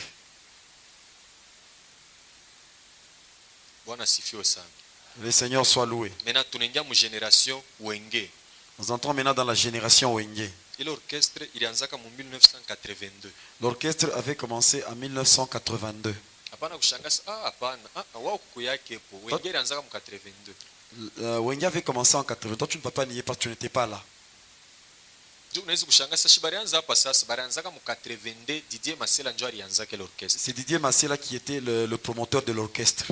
Bwana sifiwe sana. Le Seigneur soit loué. Maintenant tunaingia mu generation Wenge. Nous entrons maintenant dans la génération Wenge. Ile orchestre ilianzaka mu 1982. L'orchestre avait commencé en 1982. Hapana kushangaza, hapana. Wao kuku yake hapo. Wenge ilianzaka mu 82. Wenge avait commencé en 82. Toi tu ne peux pas nier parce que tu n'étais pas là. Ndio unaweza kushangaza shi barianza hapa sasa. Barianzaka mu 82 Didier Masela ndio alianzaka ile orchestre. C'est Didier Masela qui était le promoteur de l'orchestre.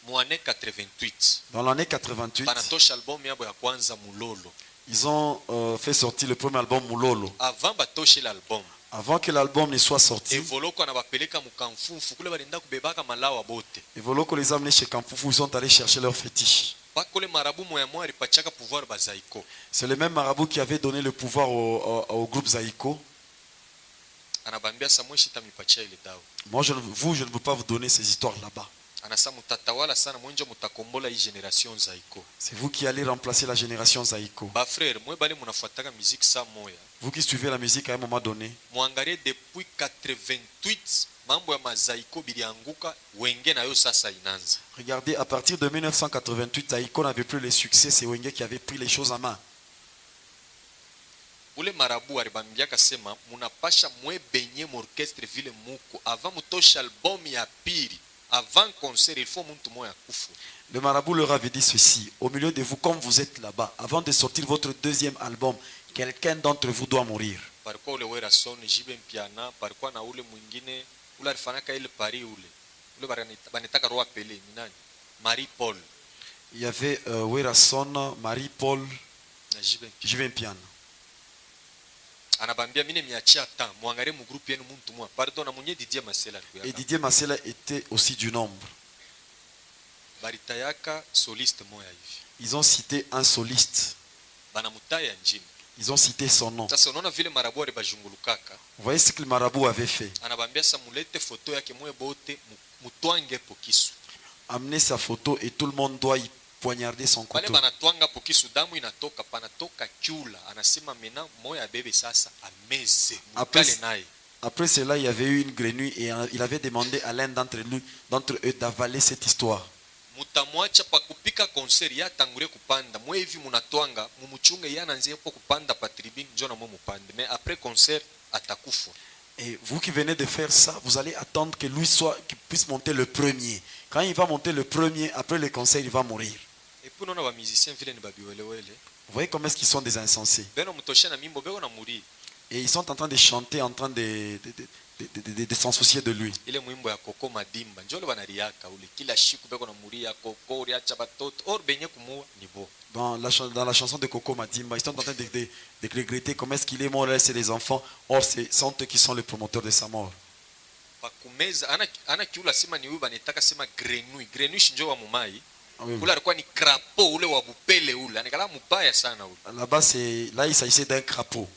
Mu année 88. Dans l'année 88, Banatosha album yabo ya kwanza Mulolo. ils ont fait sortir le premier album Mulolo. Avant batoshe l'album. Avant que l'album ne soit sorti, Evoloko anabapeleka mu Kamfufu kule balinda kubebaka malawa bote. Evoloko les a amenés chez Kamfufu, ils sont allés chercher leur fétiche. Bakole marabu moya moya alipachaka pouvoir bazaiko. C'est le même marabout qui avait donné le pouvoir au groupe Zaïko. Anabambia Samuel tamipachia ile dawa. Moi, je ne peux pas vous donner ces histoires là-bas. Anasa mutatawala sana mwenjo mutakombola hii generation Zaiko. C'est vous qui allez remplacer la génération Zaïko. Ba frère, mwe bale munafuataka musique sa moya. Vous qui suivez la musique à un moment donné, Muangalie depuis 88 mambo ya mazaiko bilianguka Wenge na yo sasa inanza. regardez, à partir de 1988, Zaïko n'avait plus les succès, c'est Wenge qui avait pris les choses en main. Ule marabu alibambiaka sema munapasha mwe benye orchestre vile muko avant mutosha album ya pili. Avant concert, il faut muntu moya kufu. Le marabout leur avait dit ceci: au milieu de vous, comme vous êtes là-bas, avant de sortir votre deuxième album, quelqu'un d'entre vous doit mourir. Parikuwa ule wera son jibe mpiana, parikuwa na ule mwingine ule alifanaka ile pari ule banetaka roa pele ni nani? Marie Paul. Il y avait Werason, Marie-Paul, Na jibe Jivempian. anabambia mine miachia ta muangalie mu groupe yenu muntu mwa pardon na munye Didier Masela alikuya. Et Didier Masela était aussi du nombre. Baritayaka soliste moya hivi. Ils ont cité un soliste. Banamutaya njini. Ils ont cité son nom. Sasa unaona vile marabu alibajungulukaka. Vous voyez ce que le marabout avait fait. Anabambia sa mulete photo yake mwe bote mutwange pokisu. Amener sa photo et tout le monde doit y poignarder son Bale couteau. banatwanga pokisu damu inatoka panatoka kiula. Anasema mena moya bebe sasa ameze. Mukale naye. Après cela, il y avait eu une grenouille et il avait demandé à l'un d'entre eux d'avaler cette histoire. Mutamwacha pa kupika concert ya tangure kupanda mwe hivi munatwanga mumuchunge yana nzie po kupanda pa tribune njona mwe mupande mais après concert atakufa. Et vous qui venez de faire ça, vous allez attendre que lui qu'il puisse monter le premier. Quand il va monter le premier, après le concert, il va mourir. Et puis on a musiciens vile ni babiwelewele. Vous voyez comment est-ce qu'ils sont des insensés. Beno mutoshe na mimbo beko na muri. Et ils sont en train de chanter, en train de s'en soucier de lui. Ile mwimbo ya Koko Madimba njolo banariaka ule kila shiku beko na muri ya Koko uriacha batoto or benye kumua nibo. Dans la chanson de Koko Madimba, ils sont en train de regretter comment est-ce qu'il est mort, laisser les enfants. Or, ce sont eux qui sont les promoteurs de sa mort. Pakumeza ana kiula sema ni huyu banetaka sema grenouille. Grenouille shinjo wa mumai. Ah oui, Ule alikuwa ni crapaud ule wa bupele ule. Anikala mubaya sana ule. là-bas, là, il s'agissait d'un crapaud.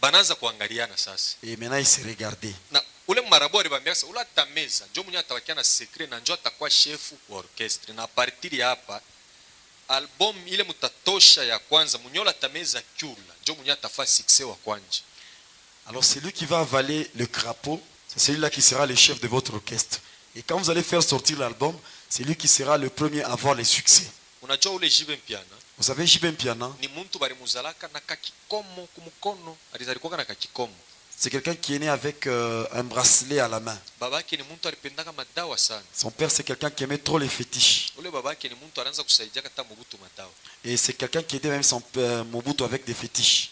Banaanza kuangaliana sasa. Et maintenant, il s'est regardé. Na ule marabu alibambia sasa ule atameza njo mwenye atawakia na secret na njo atakuwa chefu wa orchestre na partiri hapa album ile mutatosha ya kwanza munyola atameza kyula njo mwenye atafa succès wa kwanja. Alors, c'est lui qui va avaler le crapaud. C'est celui-là qui sera le chef de votre orchestre. Et quand vous allez faire sortir l'album, c'est lui qui sera le premier à avoir les succès. Unajua ule Jibe Mpiana Vous savez, Jibem Piana, ni muntu balimuzalaka na kakikomo kumukono alizalikuwa na kakikomo. c'est quelqu'un qui est né avec un bracelet à la main. Babake ni muntu alipendaka madawa sana. Son père, c'est quelqu'un qui aimait trop les fétiches. Ule babake ni muntu anaanza kusaidia kata Mobutu madawa. Et c'est quelqu'un qui aidait même son père Mobutu avec des fétiches.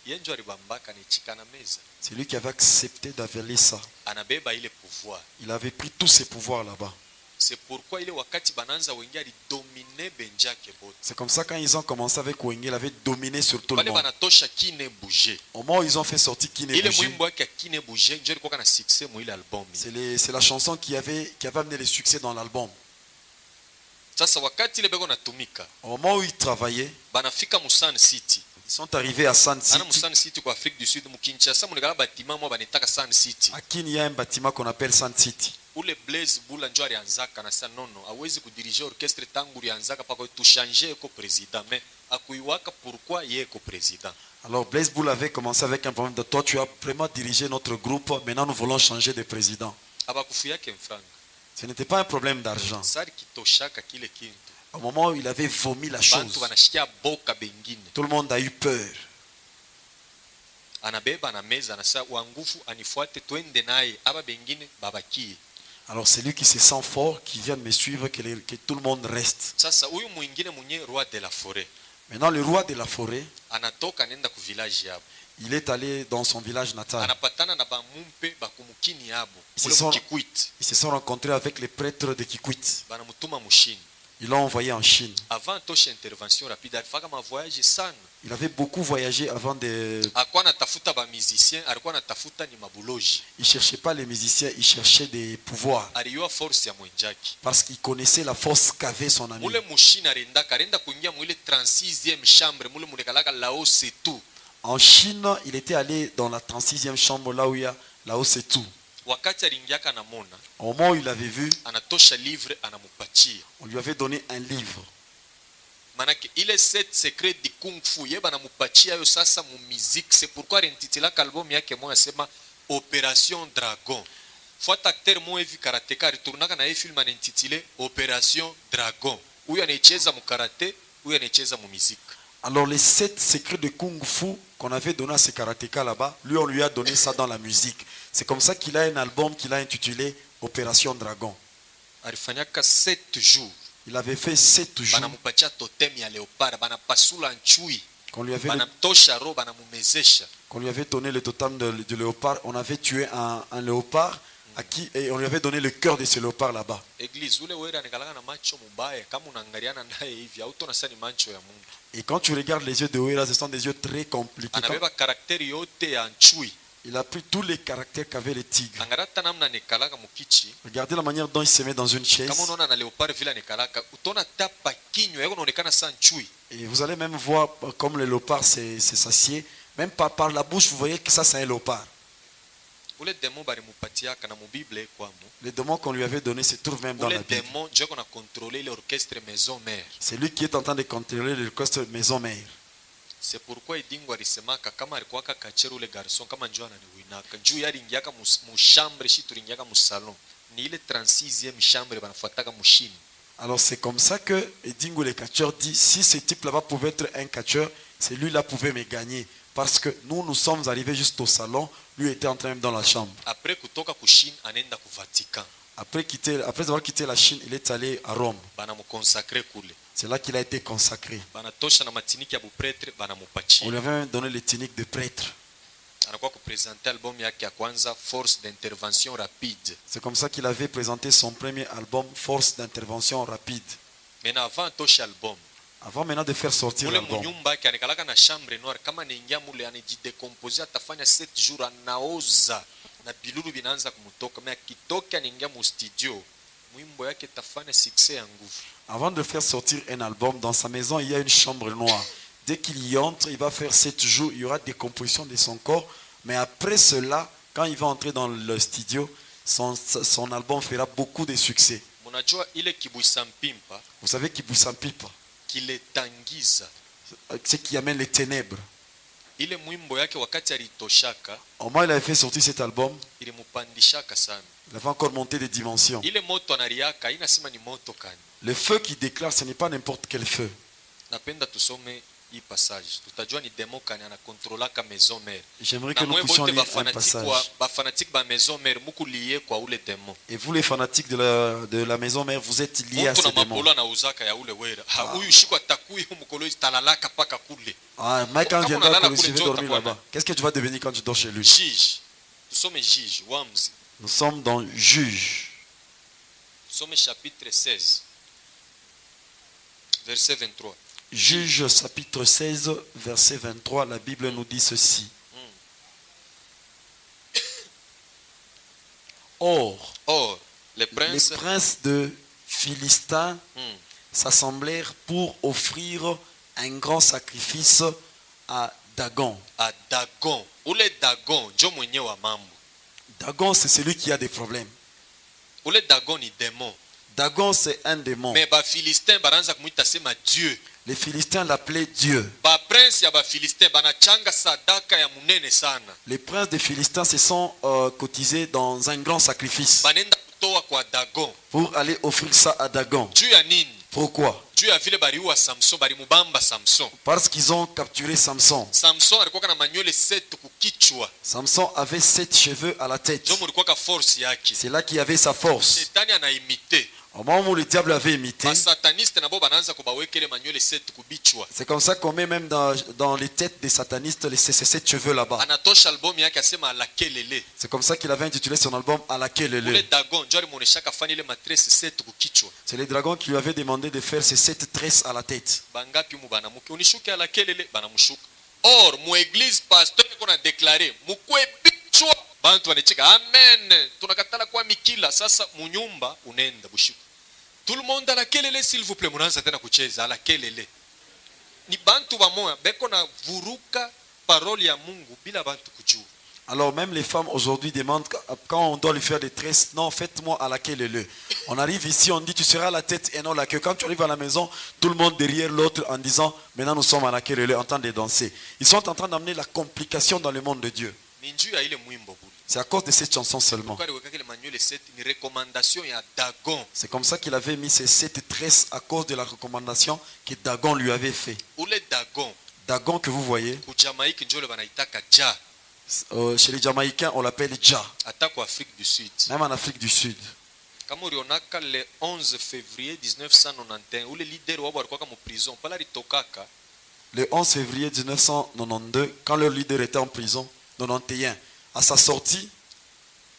Yenjo alibambaka ni chikana meza. C'est lui qui avait accepté d'avaler ça. Anabeba ile pouvoir. Il avait pris tous ses pouvoirs là-bas. C'est pourquoi ile wakati bananza wengi alidomine benjake bote. C'est comme ça quand ils ont commencé avec Wenge, il avait dominé sur tout le Bale monde. banatosha kine bouger. Au moment où ils ont fait sortir Kine Ile Bouger, mwimbo yake kine bouger njo ilikuwa na succès mu ile album. c'est la chanson qui avait amené les succès dans l'album. Sasa wakati ile beko natumika Au moment où ils travaillaient, banafika mu Sun City. ils sont arrivés à Sun Ana mu City. Sun City kwa Afrique du Sud mu Kinshasa mu ngala batima mo banetaka Sun City. À Kin, il y a un bâtiment qu'on appelle Sun City. Ule Blaise Bula njo alianzaka na sana nono hawezi kudirige orchestre tangu lianzaka pako tu changer ko président mais akuiwaka pourquoi yeye ko président. Alors Blaise Boulle avait commencé avec un problème de toi, tu as vraiment dirigé notre groupe, maintenant nous voulons changer de président. abakufuyake mfranga Ce n'était pas un problème d'argent. sari kitoshaka kile kintu Au moment où il avait vomi la chose, bantu banashikia boka bengine tout le monde a eu peur. anabeba na meza anasa wa nguvu anifuate twende naye aba bengine babakie. Alors c'est lui qui se sent fort, qui vient de me suivre, que tout le monde reste. Sasa huyu mwingine mwenye roi de la forêt Maintenant le roi de la forêt, anatoka nenda ku village yabo il est allé dans son village natal. anapatana na bamumpe bakumukini yabo Ils se mule sont- mukikwit Ils se sont rencontrés avec les prêtres de Kikwit. banamutuma mushini. Ils l'ont envoyé en Chine. Avant tosha intervention rapide alifaka mavoyage sana, Il avait beaucoup voyagé avant de... alikuwa anatafuta ba musicien, alikuwa anatafuta ni mabuloji, Il ne cherchait pas les musiciens, il cherchait des pouvoirs. aliyua force ya mwenjaki Parce qu'il connaissait la force qu'avait son ami. mule mushini arenda kuingia mwile 36e chambre mule mulekalaka lao setu. En Chine, il était allé dans la 36e chambre, là où il y a là-haut c'est tout. Wakati alingiaka namona Au moment où il avait vu, anatosha livre anamupatia, on lui avait donné un livre. manake ile set secret di kung fu ye banamupatia yo sasa mu musique. C'est pourquoi alentitilaka album yake moya sema Operation Dragon. Fuata acteur moya hivi karateka aliturnaka na hii film anentitile Operation Dragon. Huyu anaicheza mu karate, huyu anaicheza mu musique. Alors les 7 secrets de Kung Fu qu'on avait donné à ce karatéka là-bas, lui on lui a donné ça dans la musique. C'est comme ça qu'il a un album qu'il a intitulé Opération Dragon. Alifanyaka 7 jours. Il avait fait 7 jours Banamupatia totem ya leopard, banapasula nchui, qu'on lui avait, banamtosha ro, banamumezesha. qu'on lui avait donné le totem de léopard. On avait tué un léopard à qui, et on lui avait donné le cœur de ce léopard là-bas. Église ule wera anikalaka na macho mubaya, kama unaangaliana naye hivi hautaona sasa ni macho ya Mungu. Et quand tu regardes les yeux de Ouéra, ce sont des yeux très compliqués. Anabeba karakteri yote ya nchui. Il a pris tous les caractères qu'avait le tigre. Angarata namna nekalaka mukichi. Regardez la manière dont il se met dans une chaise. Kama unaona na leopard vile nekalaka, utaona tapa kinywa yako unaonekana sana nchui. Et vous allez même voir comme le léopard s'assied. Même par la bouche, vous voyez que ça c'est un léopard. Ule demo bari mupatiaka na mubible kwamo. Les démons qu'on lui avait donnés se trouvent même dans Ule la Bible. demo ndio qu'on a contrôlé l'orchestre maison mère. C'est lui qui est en train de contrôler l'orchestre maison mère. C'est pourquoi idingo alisemaka kama alikuwa kakachero ule garçon kama njoo ananiwinaka. Njoo yaringiaka mu chambre shi turingiaka mu salon. Ni ile 36e chambre banafuataka mushini. Alors c'est comme ça que Edingo le catcheur dit, si ce type là-bas pouvait être un catcheur, c'est lui là pouvait me gagner. Parce que nous sommes arrivés juste au salon, lui était en train même dans la chambre. Après kutoka kushini anenda ku Vatican. Après avoir quitté la Chine, il est allé à Rome. Banamukonsacrer kule. C'est là qu'il a été consacré. Banatosha na matiniki ya bupretre banamupatia. On lui avait donné les tuniques de prêtre. Anakuwa kupresenter album yake ya kwanza Force d'intervention rapide. C'est comme ça qu'il avait présenté son premier album, Force d'intervention rapide. Mena avant tosha album. Avant maintenant de faire sortir Mule l'album. munyumba yake anikalaka na chambre noire kama ningia mule anijidecomposer atafanya 7 jours anaoza na bilulu binaanza kumutoka. Mais akitoka ningia mu studio mwimbo yake tafanya succès ya nguvu. Avant de faire sortir un album, dans sa maison, il y a une chambre noire. Dès qu'il y entre, il va faire 7 jours, il y aura des compositions de son corps. Mais après cela, quand il va entrer dans le studio, son album fera beaucoup de succès. Munajua ile kibuisa mpimpa Vous savez Kibuisa Mpipa, kiletangiza ce qui amène les ténèbres. ile mwimbo yake wakati alitoshaka Au moment où il avait fait sortir cet album, ilimupandishaka sana. il avait encore monté des dimensions. Ile moto anariaka inasema ni moto kani. Le feu qui déclare, ce n'est pas n'importe quel feu. Napenda tusome hii passage tutajua ni demo kani anakontrolaka maison mère. J'aimerais que Na nous mwe puissions bote lire un passage. bafanatique ba maison mère muku liye kwa ule demo. Et vous les fanatiques de la maison mère, vous êtes liés à Mtu ces na démons. mabolo na uzaka ya ule wera. Ha huyu shiko atakuyo mukolo talalaka paka kule. Ah, Mike, quand Kama viendra unalala pour kule je vais dormir njoo là-bas. Qu'est-ce que tu vas devenir quand tu dors chez lui? Juge. Tusome juge wamzi. Nous sommes dans Juge. Tusome chapitre 16. Verset 23. Juge chapitre 16, verset 23, la Bible nous dit ceci. Or, Les princes les princes de Philistins Hmm. s'assemblèrent pour offrir un grand sacrifice à Dagon. à Dagon. Ule Dagon njo mwenye wa mambo. Dagon, c'est celui qui a des problèmes. Ule Dagon ni démon. Dagon, c'est un démon. Mais ba Philistin baranza kumuita sema Dieu. Les Philistins l'appelaient Dieu. baprince ya bafilistin banachanga sadaka ya munene sana, Les princes des Philistins se sont cotisés dans un grand sacrifice banenda kutoa kwa Dagon. pour aller offrir ça à Dagon. Juu ya nini? Pourquoi? Juu ya vile baliua Samson, balimubamba Samson. Parce qu'ils ont capturé Samson. Samson alikuwa na manywele 7 kukichwa, Samson avait 7 cheveux à la tête. ndio mulikuwa force yake. C'est là qu'il y avait sa force. Shetani anaimite Au moment où le diable avait imité, basataniste nabo banaanza kubawekele manywele 7 kubichwa. c'est comme ça qu'on met même dans les têtes des satanistes ces 7 cheveux là-bas. Anatosha album yake asema alakelele. C'est comme ça qu'il avait intitulé son album À laquelle Ule le. Dagon ndio alimuoneshaka fani ile matresse 7 kukichwa. C'est les dragons qui lui avaient demandé de faire ces 7 tresses à la tête. Bangapi mu banamuke unishuke alakelele banamushuka. Or mu église pasteur kuna déclarer mukwe bichwa. Bantu wanacheka amen. Tunakatala kwa mikila sasa munyumba unenda bushiku. Tout le monde alakelele s'il vous plaît, munaanza tena kucheza alakelele. Ni bantu bamoya beko na vuruka parole ya Mungu bila bantu kujua. Alors même les femmes aujourd'hui demandent quand on doit lui faire des tresses, non, faites-moi à laquelle le. On arrive ici, on dit tu seras la tête et non la queue. Quand tu arrives à la maison, tout le monde derrière l'autre en disant maintenant nous sommes à laquelle le, en train de danser. Ils sont en train d'amener la complication dans le monde de Dieu. Ni njuu ya ile mwimbo buli. C'est à cause de cette chanson seulement. Kwa aliweka ile manuel 7 ni recommandation ya Dagon. C'est comme ça qu'il avait mis ces 7 tresses à cause de la recommandation que Dagon lui avait fait. Ule Dagon Dagon que vous voyez, ku Jamaïque njoo le banaitaka Ja. chez les Jamaïcains on l'appelle Jah, Hata kwa Afrique du Sud. même en Afrique du Sud. Kama ulionaka le 11 février 1991 ule leader wao alikuwa kama prison pala litokaka. Le 11 février 1992, quand leur leader était en prison, 91, à sa sortie,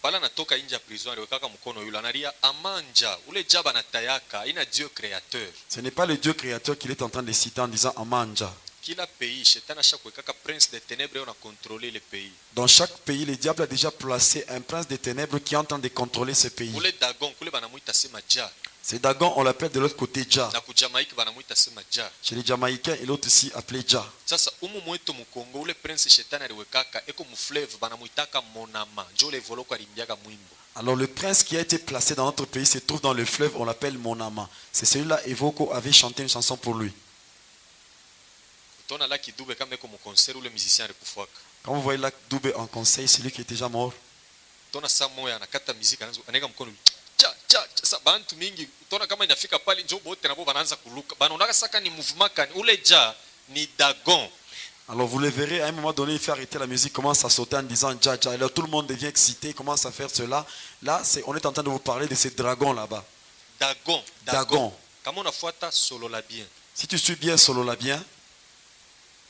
Pala natoka nje ya prison aliwekaka mkono yule analia amanja ule Ja banatayaka ina Dieu créateur. ce n'est pas le Dieu créateur qu'il est en train de citer en disant Amanja. Kila pays shetani ashakuwekaka prince des ténèbres et on a contrôlé le pays. Dans chaque pays, le diable a déjà placé un prince des ténèbres qui est en train de contrôler ce pays. Ule Dagon kule banamuita sema Ja. C'est Dagon, on l'appelle de l'autre côté Jah. Na ku Jamaïque banamuita sema Ja. Chez les Jamaïcains, il est aussi appelé Jah. Sasa umu mwetu mukongo ule prince shetani aliwekaka eko mufleve banamuitaka monama njo le voloko alimbiaka mwimbo. Alors le prince qui a été placé dans notre pays se trouve dans le fleuve, on l'appelle Monama. C'est celui-là, Evoko avait chanté une chanson pour lui. Tona Lucky Dube kama eko mukonser ule musicien alikufuaka. Quand vous voyez là Doubé en conseil, c'est lui qui est déjà mort. Tona saa moya anakata muziki anaanza anaweka mkono cha cha sa bantu mingi tona kama inafika pale njo bote nabo banaanza kuluka. Banaonaka saka ni mouvement kani ule Ja ni Dagon. Alors vous le verrez, à un moment donné, il fait arrêter la musique, commence à sauter en disant Jah, Jah. Alors tout le monde devient excité, commence à faire cela. Là, on est en train de vous parler de ces dragons là-bas. Dagon. Dagon. Kama unafuata solo la bien. Si tu suis bien solo là bien,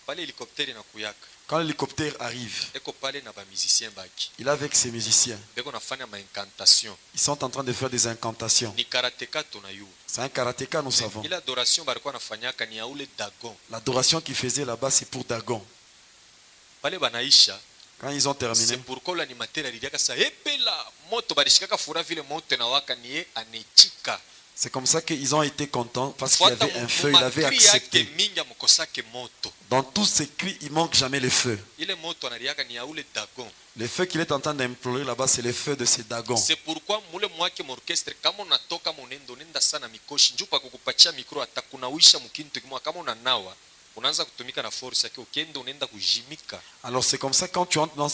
Pale hélicoptère inakuyaka. quand l'hélicoptère arrive, Eko pale na ba musicien baki. il est avec ses musiciens. Beko nafanya ma incantation. Ils sont en train de faire des incantations. Ni karateka tonayu. C'est un karatéka, nous savons. Ile adoration balikuwa nafanyaka ni ya ule Dagon. L'adoration qu'ils faisaient là-bas, c'est pour Dagon. Pale banaisha. Quand ils ont terminé, C'est pourquoi l'animateur alidiaka sa epela moto balishikaka fura vile moto na waka niye anechika. c'est comme ça qu'ils ont été contents parce qu'il y avait un feu, il avait accepté. mingi amukosake moto. Dans tous ces cris, il manque jamais le feu. Ile moto analiaka ni ya ule Dagon. Le feu qu'il est en train d'implorer là-bas, c'est le feu de ces Dagons. C'est pourquoi mule mwake morchestre kama unatoka monendo nenda sana mikoshi njupa kukupatia mikro atakunawisha mkintu kimwa kama unanawa unaanza kutumika na force yake ukienda unaenda kujimika. Alors c'est comme ça, quand tu entres dans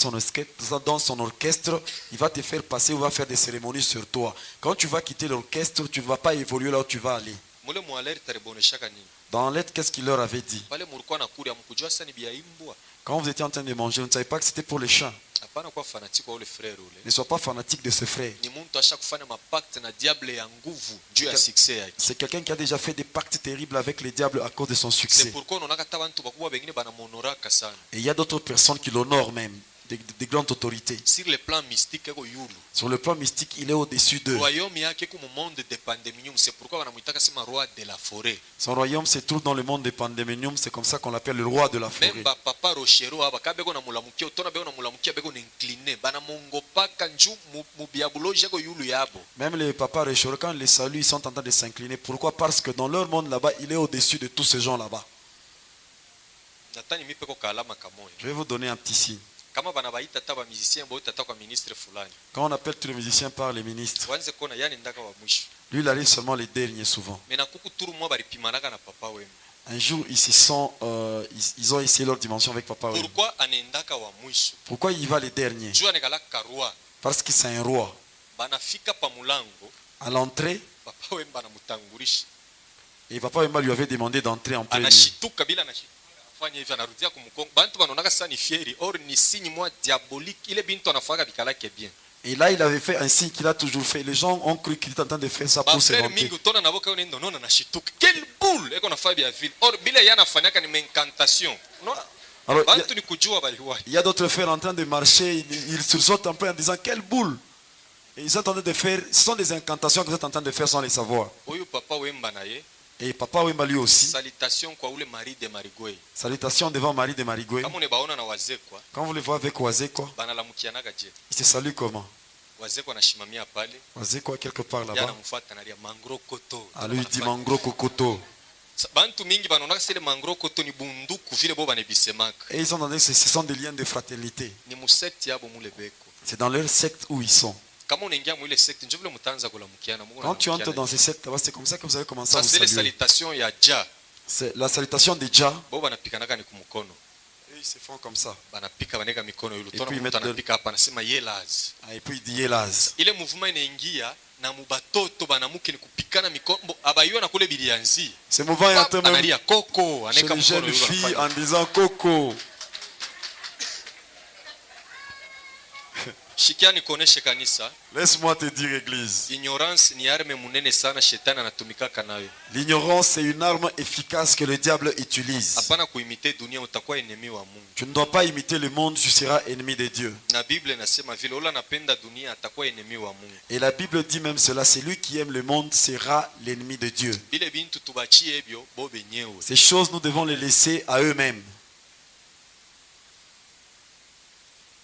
son orchestre, il va te faire passer ou va faire des cérémonies sur toi. Quand tu vas quitter l'orchestre, tu ne vas pas évoluer là où tu vas aller. Mule mwaleri tariboneshaka nini? Dans l'aide, qu'est-ce qu'il leur avait dit? Pale mulikuwa nakuri amkujua sana bia imbwa. Quand vous étiez en train de manger, vous ne savez pas que c'était pour les chats. Hapana kwa fanatiko ule frère ule. Ne sois pas fanatique de ce frère. Ni muntu ashakufanya mapacte na diable ya nguvu juu ya succès yake. C'est quelqu'un qui a déjà fait des pactes terribles avec les diables à cause de son C'est succès. pourquoi unaona hata bantu bakubwa bengine banamuhonoraka sana. Et il y a d'autres personnes qui l'honorent même, des grandes autorités. Sur le plan mystique eko yulu. Sur le plan mystique, il est au-dessus d'eux. Royaume yake ku monde de pandeminium, c'est pourquoi wanamuitaka sema roi de la forêt. Son royaume se trouve dans le monde des pandémonium, c'est comme ça qu'on l'appelle le roi de la forêt. Même papa Rochero aba kabego na mulamukia utona bego na mulamukia bego na incliné bana mongo paka nju mu biabologie eko yulu yabo. Même les papas Réchoro, quand ils les saluent, ils sont en train de s'incliner. Pourquoi? Parce que dans leur monde là-bas, il est au-dessus de tous ces gens là-bas. Natani mipeko kalama kamoya. Je vais vous donner un petit signe. Kama bana baita taba musicien bo tata kwa ministre fulani. Quand on appelle tous les musiciens par les ministres, Wanze kona yani ndaka wa mwisho. lui il arrive seulement les derniers souvent. Mena kuku turu mwa bari pimanaka na papa wenu. Un jour, ils ont essayé leur dimension avec Papa Wemba. pourquoi anaendaka wa mwisho Pourquoi il va les derniers? juu anekalaka roi Parce que c'est un roi. banafika pa mulango À l'entrée, papa wemba anamutangulisha et Papa Wemba lui avait demandé d'entrer en premier. anashituka bila anashituka fanya hivyo anarudia kumkongo bantu banaonaka sasa ni fieri or ni signe moi diabolique ile bintu anafaka bikalake bien Et là, il avait fait un signe qu'il a toujours fait. Les gens ont cru qu'il était en train de faire ça pour se bafrere vanter. mingi utona na boka unendo nona anashituka quelle boule eko nafanya bia vile or bila yana fanyaka ni incantation unaona Alors, bantu ni kujua baliwahi il y a d'autres frères en train de marcher. Ils sursautent un peu en disant quelle boule. Et ils sont en train de faire. Ce sont des incantations que vous êtes en train de faire sans les savoir. huyu papa wemba naye Et Papa Wemba lui aussi. salutation kwa ule Marie de Marigwe Salutations devant Marie de Marigwe. kama unebaona na wazekwa Quand vous les voyez avec Wazekwa, banalamukianaga je ils se saluent comment? wazekwa anashimamia pale Wazekwa quelque part yana là-bas. mfuata nalia mangro koto À lui dit Mangro Kokoto. bantu mingi banaonaka sile mangro koto ni bunduku vile bo banebisemaka Et ils ont donné, ce sont des liens de fraternité. ni musekti yabo mule beko C'est dans leur secte où ils sont. kama unaingia mwile sekti njo vile mutaanza kulamukiana Mungu Quand tu entres anamkiana. dans ces sectes là-bas, c'est comme ça que vous allez commencer à vous Sasa ile saluer. salutation ya ja C'est la salutation de Jah. bo banapikanaka ni kumukono Et ils se font comme ça. banapika baneka mikono yulu Et tona puis mtu mettre anapika hapa anasema yelaz Ah, et puis il dit Yelaz. ile mouvement inaingia na mubatoto banamuke ni kupikana mikono abayuwa na kule bilianzi Ce mouvement est en train même analia koko chez aneka les mkono jeunes yulu filles anafanya. en disant Coco. shikiani kuoneshe kanisa Laisse-moi te dire, Église. ignorance ni arme munene sana shetani anatumikaka nayo L'ignorance, c'est une arme efficace que le diable utilise. hapana kuimite dunia utakuwa enemi wa Mungu Tu ne dois pas imiter le monde, tu seras ennemi de Dieu. na Biblia inasema vile ule anapenda dunia atakuwa enemi wa Mungu Et la Bible dit même cela, celui qui aime le monde sera l'ennemi de Dieu. bile bintu tubachie ebyo bo benyewe Ces choses, nous devons les laisser à eux-mêmes.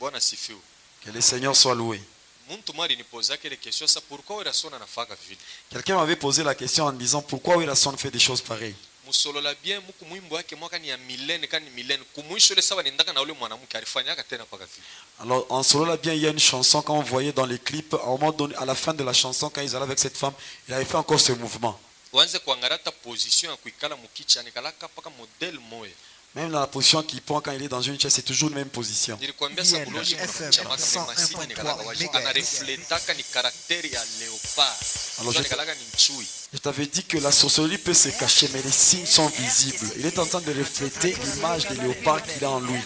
bwana sifiwe Que le Seigneur soit loué. muntu mwali nipozake ile kesho sasa pourquoi wewe rasona nafaka vile Quelqu'un m'avait posé la question en disant pourquoi Wilson fait des choses pareilles. musolola bien muku mwimbo wake mwaka ni ya milene kani milene kumwisho ile sawa nendaka na ule mwanamke alifanyaka tena paka vile Alors en solo là bien, il y a une chanson quand on voyait dans les clips, à un moment donné, à la fin de la chanson, quand ils allaient avec cette femme, il avait fait encore ce mouvement. uanze kuangalia hata position ya kuikala mukicha nikalaka paka model moya Même dans la position qu'il prend quand il est dans une chaise, c'est toujours la même position. nilikwambia sabuloshi chamaka masini nikalaka waji anarefletaka ni karakteri ya leopard Alors, Sasa nikalaka ni mchui Je t'avais dit que la sorcellerie peut se cacher, mais les signes sont visibles. Il est en train de refléter l'image des léopards qu'il a en lui.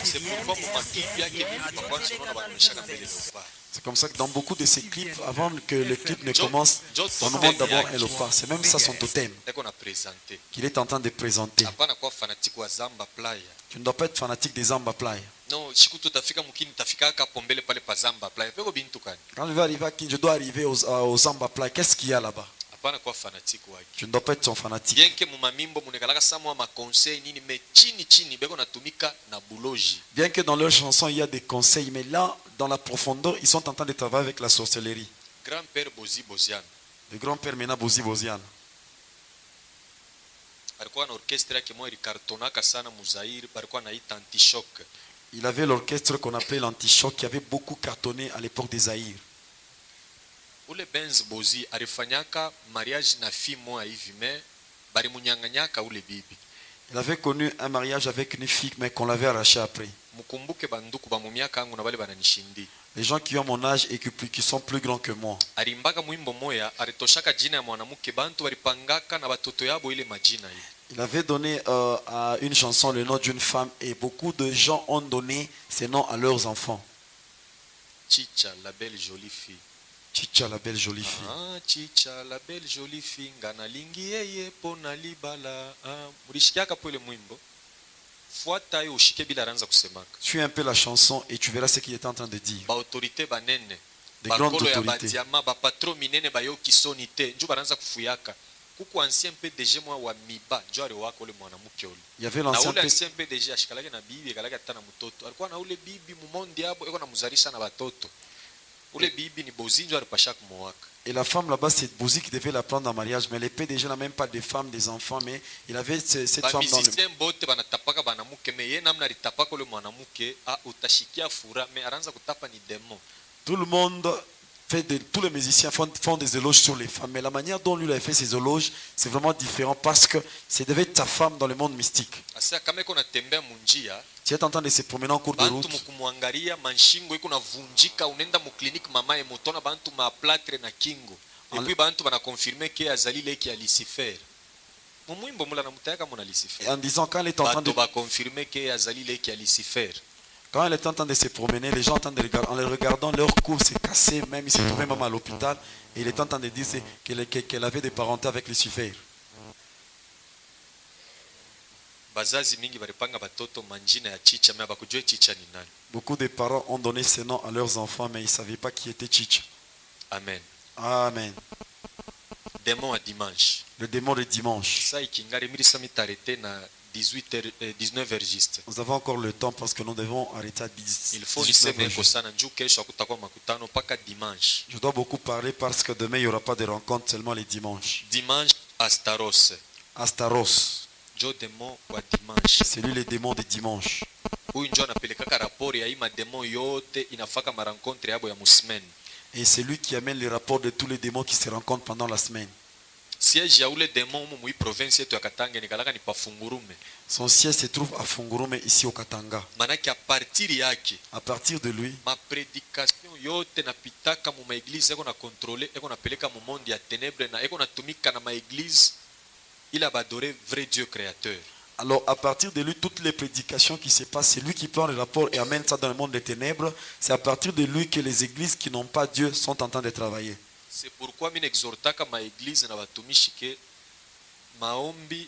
c'est pourquoi mu makipi yake kwa kwanza unaona banaonyeshaka mbele leopard C'est comme ça que dans beaucoup de ces clips, avant que le clip ne commence, on nous montre d'abord un léopard. C'est même ça son totem eko na présenter qu'il est en train de présenter. hapana kwa fanatique wa Zamba Playa Tu ne dois pas être fanatique des Zamba Playa. no siku tutafika mukini tafika hapo mbele pale pa Zamba Playa peko bintu kani Quand je vais arriver à Kin, je dois arriver aux Zamba Playa. Qu'est-ce qu'il y a là-bas? hapana kwa fanatique wake Tu ne dois pas être son fanatique. bien que mumamimbo munekalaka samwa ma conseil nini me chini chini beko natumika na buloji Bien que dans leurs chansons, il y a des conseils, mais là, dans la profondeur, ils sont en train de travailler avec la sorcellerie. grand-père Bozi Bozian Le grand-père Mena Bozi Bozian. alikuwa na orchestre yake moja ilikartonaka sana muzairi balikuwa naita antishock Il avait l'orchestre qu'on appelait l'antichoc qui avait beaucoup cartonné à l'époque des Zaïre. ule Benz Bozi alifanyaka mariage na fille moja hivi me balimunyanganyaka ule bibi Il avait connu un mariage avec une fille, mais qu'on l'avait arraché après. mukumbuke banduku ba mumiaka yangu na bale bananishindi Les gens qui ont mon âge et qui sont plus grands que moi. alimbaka mwimbo moya alitoshaka jina ya mwanamke bantu balipangaka na batoto yabo ile majina hiyo Il avait donné à une chanson le nom d'une femme et beaucoup de gens ont donné ces noms à leurs enfants. Chicha la belle jolie fille Chicha, la belle jolie fille. ah Chicha la belle jolie fille ngana lingi yeye pona libala mulishikiaka po ile mwimbo fuata yo ushike bila ranza kusemaka Suis un peu la chanson et tu verras ce qu'il est en train de dire. ba autorité banene Des grandes bakolo ya autorités. badiama bapatro minene bayoki soni te njo baranza kufuyaka kuku ancien PDG mwa wa miba njo aliwaka ule mwanamke ule Il y avait na l'ancien ule ancien PDG ashikalake na bibi akalake hata na mtoto alikuwa na ule bibi mumondi hapo eko namuzarisha na batoto ule bibi ni Bozi njo alipasha kumowaka et la femme là-bas, c'est Bozi qui devait la prendre en mariage. Mais les PDG n'a même pas de femmes, des enfants. Mais il avait cette femme dans le... bamisicien bote banatapaka banamuke me ye namna alitapaka ule mwanamke utashikia fura me aranza kutapa ni demo Tout le monde tous les musiciens font des éloges sur les femmes, mais la manière dont lui a fait ses éloges, c'est vraiment différent parce que c'est devait être ta femme dans le monde mystique. Asa kama iko natembea munjia, Tu es en train de se promener en cours de bantu route. mukumwangalia manshingo iko navunjika, unaenda mu clinique mama emotona bantu ma plâtre na kingo. Et puis bantu bana confirmer que azali leki ya Lucifer. Mumwimbo mula namutaka mona Lucifer. Et en disant, quand elle est en train de, Bantu ba confirmer que azali leki ya Lucifer. quand elle est en train de se promener, les gens entendent de regarder, en les regardant, leur cou s'est cassé, même il s'est trouvé même à l'hôpital, et il est en train de dire qu'elle avait des parentés avec Lucifer. Bazazi mingi balipanga batoto manjina ya chicha, mais bakujue chicha ni nani. Beaucoup de parents ont donné ce nom à leurs enfants, mais ils ne savaient pas qui était Chicha. Amen. Amen. Démon à dimanche. Le démon de dimanche. Ça ikingari milisa mitarete na 19h juste. Nous avons encore le temps parce que nous devons arrêter à 10. Il faut 19 niseme heures. kosana njuu kesho hakutakuwa makutano mpaka dimanche. Je dois beaucoup parler parce que demain il n'y aura pas de rencontre seulement les dimanches. Dimanche Astaros. Astaros, Jo démon wa dimanche. c'est lui le démon de dimanche. Huyu njo anapelekaka rapori ya hii mademon yote inafaka marankontre yabo ya musmen. Et c'est lui qui amène les rapports de tous les démons qui se rencontrent pendant la semaine. Siège ya ule démon mu mui province yetu ya Katanga nikalaka ni pafungurume. Son siège se trouve à Fungurume, ici au Katanga. Manake a partir yake À partir de lui, ma prédication yote napitaka mu maeglise eko na contrôler eko napeleka mu monde ya ténèbres na eko natumika na maeglise il a adoré vrai Dieu créateur. alors à partir de lui, toutes les prédications qui se passent, c'est lui qui prend les rapports et amène ça dans le monde des ténèbres. C'est à partir de lui que les églises qui n'ont pas Dieu sont en train de travailler. C'est pourquoi mine exhortaka ma église na batumishi ke maombi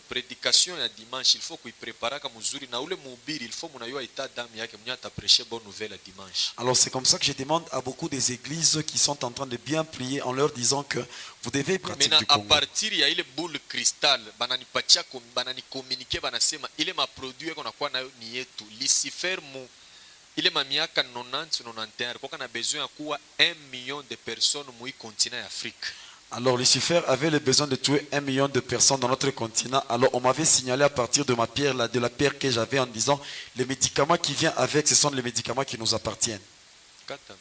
prédication ya dimanche il faut kuipreparaka muzuri na ule mubiri il faut munayua ita damu yake mwenye ataprêcher bonne nouvelle à dimanche. Alors c'est comme ça que je demande à beaucoup des églises qui sont en train de bien prier en leur disant que vous devez pratiquer Mena du a Congo. partir ya ile boule cristal bananipatia banani communiquer banasema ile ma produit yako nakuwa nayo ni yetu Lucifer mu ile mamiaka 90-91 alikuwa na besoin ya kuwa 1 million de personnes mu continent ya Afrique. Alors Lucifer avait le besoin de tuer 1 million de personnes dans notre continent. Alors on m'avait signalé à partir de ma pierre, de la pierre que j'avais en disant les médicaments qui viennent avec, ce sont les médicaments qui nous appartiennent. Kata